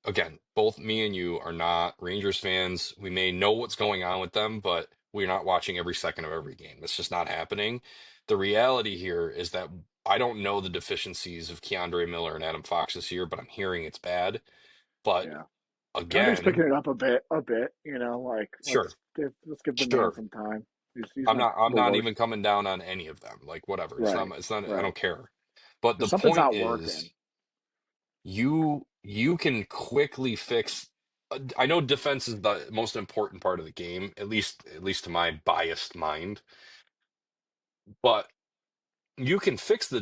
again, both me and you are not Rangers fans. We may know what's going on with them, but we're not watching every second of every game. It's just not happening. The reality here is that I don't know the deficiencies of Keandre Miller and Adam Fox this year, but I'm hearing it's bad. But
yeah. Connor's
again,
picking it up a bit. Like
sure,
let's give the man
sure.
some time. He's not
I'm
the
not
worst.
even coming down on any of them. Like whatever.
Right,
It's not I
right.
don't care. But
If
the
something's
point
not
is
working,
you can quickly fix I know defense is the most important part of the game, at least to my biased mind, but you can fix the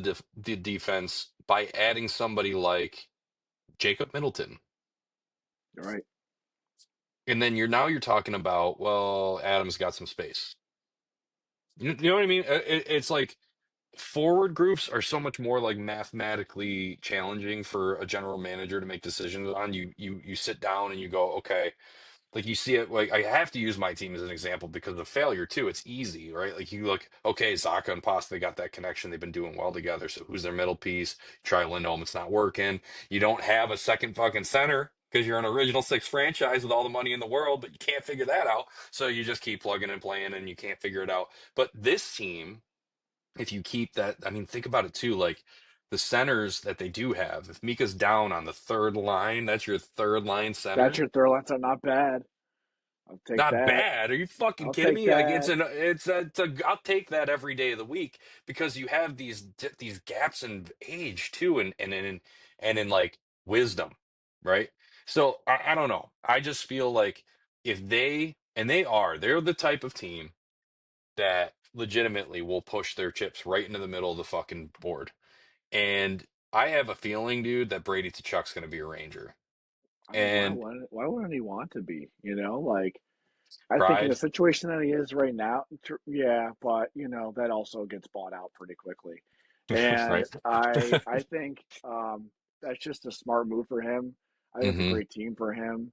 defense by adding somebody like Jacob Middleton.
right?
And then you're talking about, well, Adam's got some space. You know what I mean? It's like forward groups are so much more like mathematically challenging for a general manager to make decisions on. You sit down and you go, okay, like you see it, like I have to use my team as an example because of failure too. It's easy, right? Like you look, okay, Zaka and Pasta, they got that connection. They've been doing well together. So who's their middle piece? Try Lindholm, it's not working. You don't have a second fucking center because you're an original six franchise with all the money in the world, but you can't figure that out. So you just keep plugging and playing and you can't figure it out. But this team, if you keep that, I mean, think about it too. Like the centers that they do have, if Mika's down on the third line, that's your third line
That's
center.
your third line. So not bad. I'll take
Not
that.
bad. Are you fucking
I'll
kidding
take
me? Like
that.
I'll take that every day of the week because you have these gaps in age too, and in like wisdom, right? So I don't know. I just feel like if they and they're the type of team that legitimately will push their chips right into the middle of the fucking board. And I have a feeling, dude, that Brady Tkachuk's going to be a Ranger.
I mean,
And
why wouldn't he want to be? Like I think in the
pride,
situation that he is right now, yeah, but that also gets bought out pretty quickly. And
right?
I think that's just a smart move for him. I think it's a
hmm
great team for him.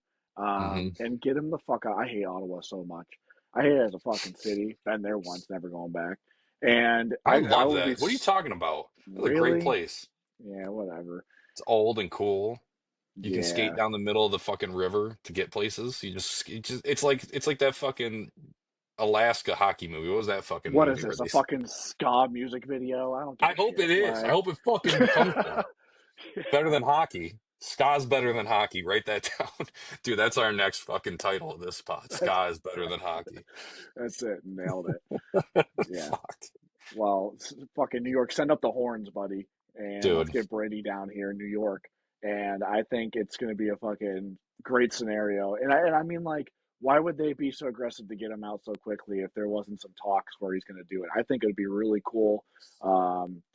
hmm
And get him the fuck out. I hate Ottawa so much. I hate it as a fucking city. Been there once, never going back. And
I
I
love
would be
that. What are you talking about? It's a great
really,
place.
yeah, whatever.
It's old and cool. You can skate
Yeah,
down the middle of the fucking river to get places. It's like that fucking Alaska hockey movie. What was that fucking
what is
movie where
this? A
they
fucking ska music video? I don't give
I
a
hope it
shit.
is. I
Like,
hope it fucking becomes one. Better than hockey. Ska's better than hockey. Write that down. Dude, that's our next fucking title of this spot.
that's
Ska is better than hockey.
that's it. Nailed it. Yeah.
Fucked.
Well, fucking New York, send up the horns, buddy, and let's
Dude.
get Brady down here in New York. And I think it's going to be a fucking great scenario. And I mean, like, why would they be so aggressive to get him out so quickly if there wasn't some talks where he's going to do it? I think it would be really cool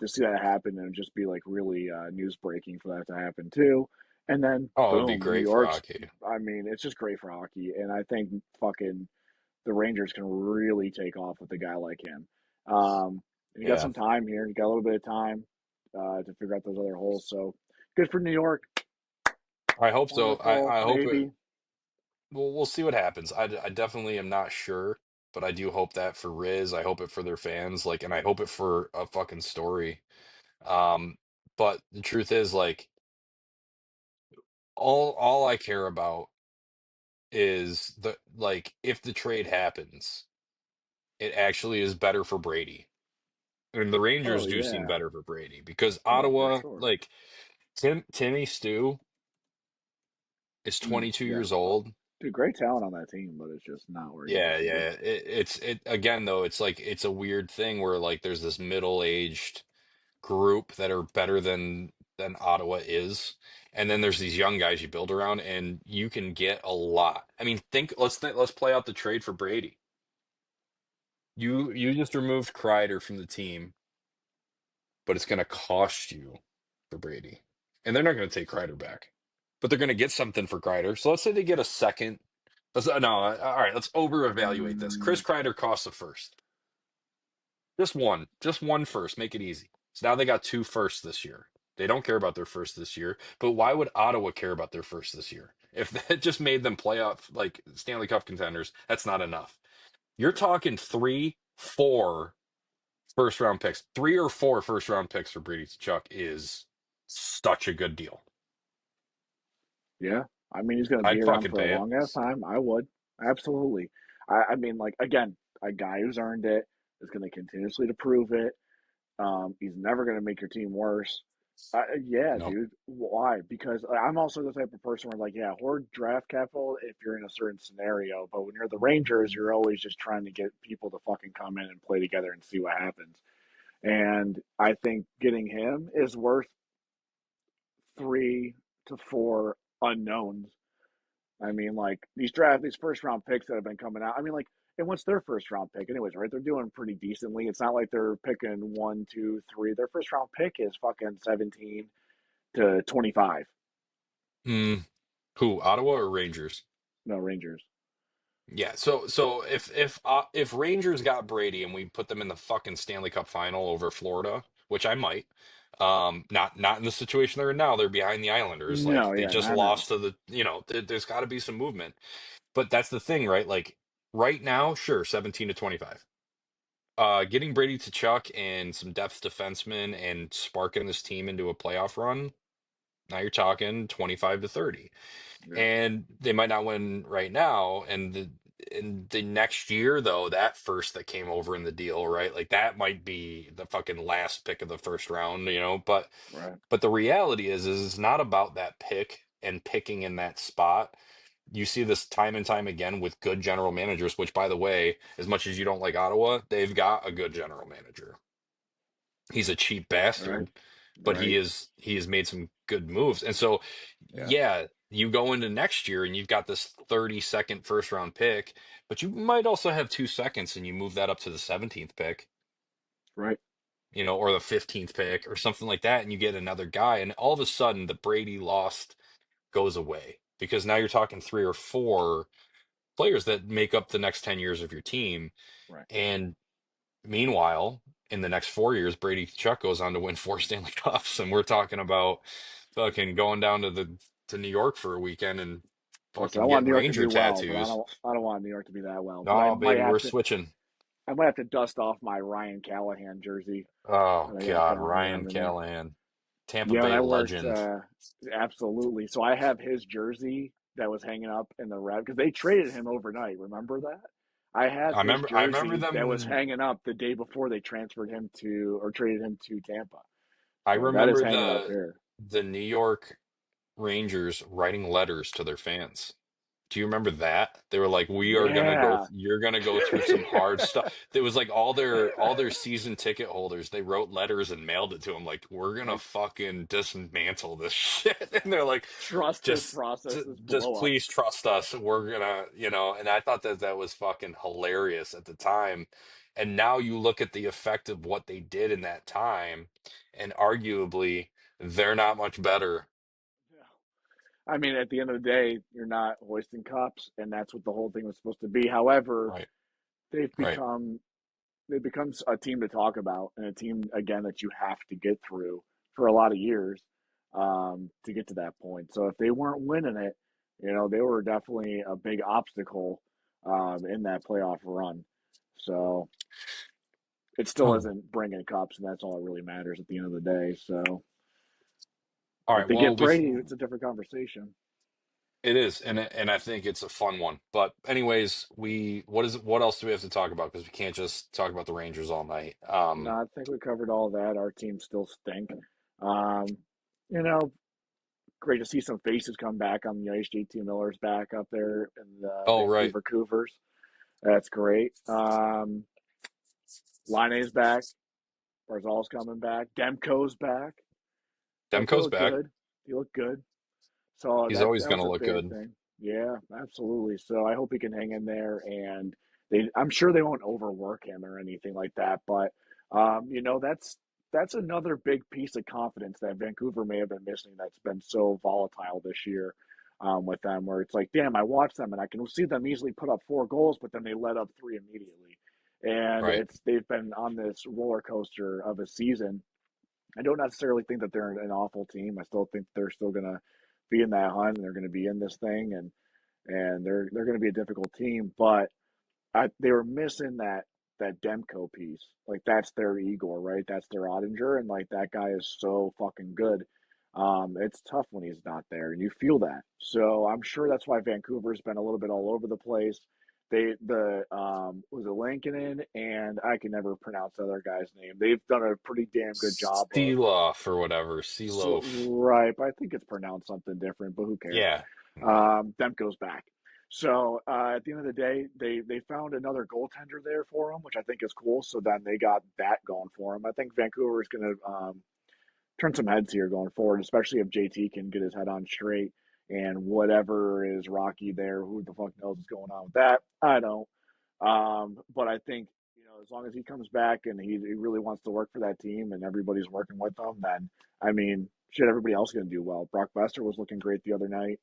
to see that happen and just be like really news breaking for that to happen too. And then
Oh, it'd be
boom, New
great for
York's.
hockey.
I mean, it's just great for hockey, and I think fucking the Rangers can really take off with a guy like him. And you got
Yeah,
some time here. You got a little bit of time to figure out those other holes. So good for New York.
I hope so.
Wonderful,
I hope it.
maybe.
We'll see what happens. I definitely am not sure, but I do hope that for Riz. I hope it for their fans, like, and I hope it for a fucking story. Um, but the truth is, like, all I care about is the like if the trade happens, it actually is better for Brady. And the
Oh
Rangers do seem
yeah.
better for Brady because
Oh, for
Ottawa,
sure.
like Timmy Stu is 22
Yeah.
years old.
Dude, great talent on that team, but it's just not where he wants
Yeah,
to be.
yeah. It again though, it's like it's a weird thing where like there's this middle-aged group that are better than Ottawa is. And then there's these young guys you build around and you can get a lot. I mean, let's play out the trade for Brady. You just removed Kreider from the team, but it's going to cost you for Brady. And they're not going to take Kreider back. But they're going to get something for Kreider. So let's say they get a second. No, all right, let's over-evaluate this. Chris
Mm,
Kreider costs a first. Just one first, make it easy. So now they got two firsts this year. They don't care about their first this year, but why would Ottawa care about their first this year? If that just made them playoff like Stanley Cup contenders, that's not enough. You're
right.
talking three, four first round picks. Three or four first round picks for Brady Chuck is such a good deal.
Yeah. I mean, he's going to be
I'd
around
fucking
for a
pay it.
long ass time. I would. Absolutely. I mean, like, again, a guy who's earned it is going to continuously to prove it. He's never going to make your team worse. Yeah,
No.
dude. Why? Because I'm also the type of person where, like, yeah, hoard draft capital if you're in a certain scenario. But when you're the Rangers, you're always just trying to get people to fucking come in and play together and see what happens. And I think getting him is worth 3 to 4 unknowns. I mean, like these first round picks that have been coming out. I mean, like, and what's their first round pick, anyways? Right? They're doing pretty decently. It's not like they're picking one, two, three. Their first round pick is fucking 17 to 25.
Hmm. Who? Ottawa or Rangers?
No Rangers.
Yeah, so if Rangers got Brady and we put them in the fucking Stanley Cup final over Florida, which I might, not in the situation they're in now, they're behind the Islanders. Like
No,
they
yeah,
just
no, no.
lost to there's got to be some movement. But that's the thing, right? Like right now, sure, 17 to 25. Getting Brady to Chuck and some depth defensemen and sparking this team into a playoff run, now you're talking 25 to 30
Yeah,
and they might not win right now. And the next year, though, that first that came over in the deal, right? Like that might be the fucking last pick of the first round, you know.
right.
But the reality is it's not about that pick and picking in that spot. You see this time and time again with good general managers, which, by the way, as much as you don't like Ottawa, they've got a good general manager. He's a cheap
Right,
bastard, but
right.
he has made some good moves. And so,
Yeah,
yeah, you go into next year and you've got this 32nd first round pick, but you might also have 2 seconds and you move that up to the 17th pick,
right.
or the 15th pick or something like that, and you get another guy, and all of a sudden the Brady lost goes away because now you're talking three or four players that make up the next 10 years of your team.
Right.
And meanwhile, in the next 4 years, Brady Chuck goes on to win four Stanley Cups, and we're talking about fucking going down to New York for a weekend and
Listen, I
fucking
want
getting
New York to
Ranger
do well, but
tattoos.
I don't want New York to be that well. But
Oh, baby, we're switching.
I might have to dust off my Ryan Callahan jersey
Oh
that I got
God,
currently
Ryan
underneath.
Callahan, Tampa
Yeah, and
Bay
I worked
legend.
absolutely. So I have his jersey that was hanging up in the red because they traded him overnight. Remember that? I have his
I remember
jersey that was
them.
hanging up the day before they transferred him to or traded him to Tampa.
I
So that is
remember
hanging up here.
the New York Rangers writing letters to their fans. Do you remember that? They were like, "We are gonna go.
Yeah.
You're gonna go through some hard stuff." It was like all their season ticket holders. They wrote letters and mailed it to them. Like, "We're gonna
Like,
fucking dismantle this shit," and they're like,
trust this
"Just,
process, this
just
blow up.
please trust us. We're gonna." And I thought that was fucking hilarious at the time. And now you look at the effect of what they did in that time, and arguably they're not much better.
I mean, at the end of the day, you're not hoisting cups, and that's what the whole thing was supposed to be. However,
Right.
they've
Right.
become they become a team to talk about and a team again that you have to get through for a lot of years to get to that point. So if they weren't winning it, they were definitely a big obstacle in that playoff run. So it still
All
isn't bringing cups, and that's all that really matters at the end of the day. So if
right.
they
Well,
get Brady, it's a different conversation.
it is, and I think it's a fun one. But anyways, what else do we have to talk about? Because we can't just talk about the Rangers all night.
No, I think we covered all that. Our team still stink. Um, you know, Great to see some faces come back on the ice. JT Miller's back up there in the
Oh, right.
Vancouver Cougars. That's great. Line's back. Barzal's coming back. Demko's back. Like he
Demko's
looked
back.
good. He looked good. So
He's
that
always
that
going
was
to
a
look
big
good.
thing. Yeah, absolutely. So I hope he can hang in there, and I'm sure they won't overwork him or anything like that. But that's another big piece of confidence that Vancouver may have been missing. That's been so volatile this year with them, where it's like, damn, I watch them and I can see them easily put up 4 goals, but then they let up three immediately, and
Right.
they've been on this roller coaster of a season. I don't necessarily think that they're an awful team. I still think they're still going to be in that hunt and they're going to be in this thing and they're going to be a difficult team. But they were missing that Demko piece. Like that's their Igor, right? That's their Ottinger, and like that guy is so fucking good. It's tough when he's not there, and you feel that. So I'm sure that's why Vancouver's been a little bit all over the place. The was it Lankinen and I can never pronounce the other guy's name. They've done a pretty damn good job of
Seelof or whatever. Seelof.
right, but I think it's pronounced something different. But who cares?
Yeah.
Demko's back. So at the end of the day, they found another goaltender there for him, which I think is cool. So then they got that going for him. I think Vancouver is going to turn some heads here going forward, especially if JT can get his head on straight and whatever is rocky there. Who the fuck knows what's going on with that? I don't. But I think as long as he comes back and he really wants to work for that team and everybody's working with him, then I mean, shit, everybody else is going to do well. Brock Besser was looking great the other night,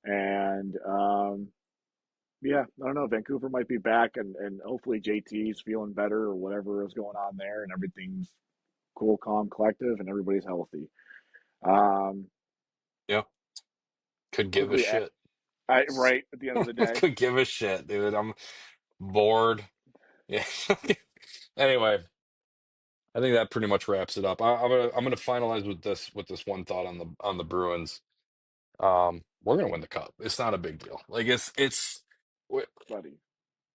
and yeah, I don't know. Vancouver might be back, and hopefully JT's feeling better or whatever is going on there, and everything's cool, calm, collective, and everybody's healthy. Um,
Yeah. Could give a
quickly,
shit.
right at the end of the day,
Could give a shit, dude. I'm bored. Yeah. Anyway, I think that pretty much wraps it up. I'm gonna finalize with this one thought on the Bruins. We're gonna win the cup. It's not a big deal. Like we're,
buddy.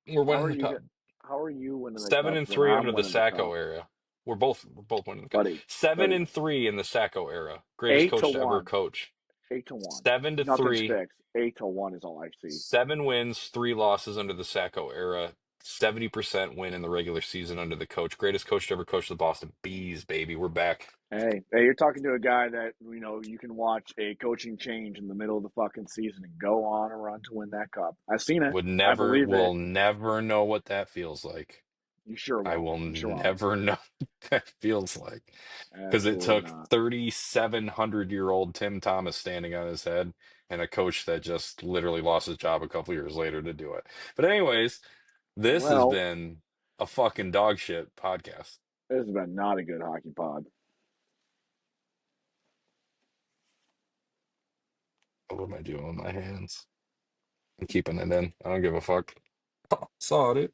we're
How
winning
are
the
you?
cup.
How are you winning the
Seven
cup
and
when
three
I'm
under the
winning the
Sacco
cup,
era. We're both winning the cup.
buddy?
Seven
Buddy,
and three in the Sacco era. Greatest
eight to
coach to ever
one,
coach.
8-1. Nothing7-3. sticks. 8-1 is all I see.
7 wins, 3 losses under the Sacco era. 70% win in the regular season under the coach. Greatest coach to ever coach the Boston Bees, baby. We're back.
Hey, you're talking to a guy that you can watch a coaching change in the middle of the fucking season and go on a run to win that cup. I've seen it. I believe
Will
it.
never know what that feels like.
You sure
I
won't.
will
You sure won't.
never know what that feels like. Because it
Absolutely
took
not.
3,700-year-old Tim Thomas standing on his head and a coach that just literally lost his job a couple years later to do it. But anyways, this has
Well,
been a fucking dog shit podcast.
this has been not a good hockey pod.
What am I doing with my hands? I'm keeping it in. I don't give a fuck. Saw it.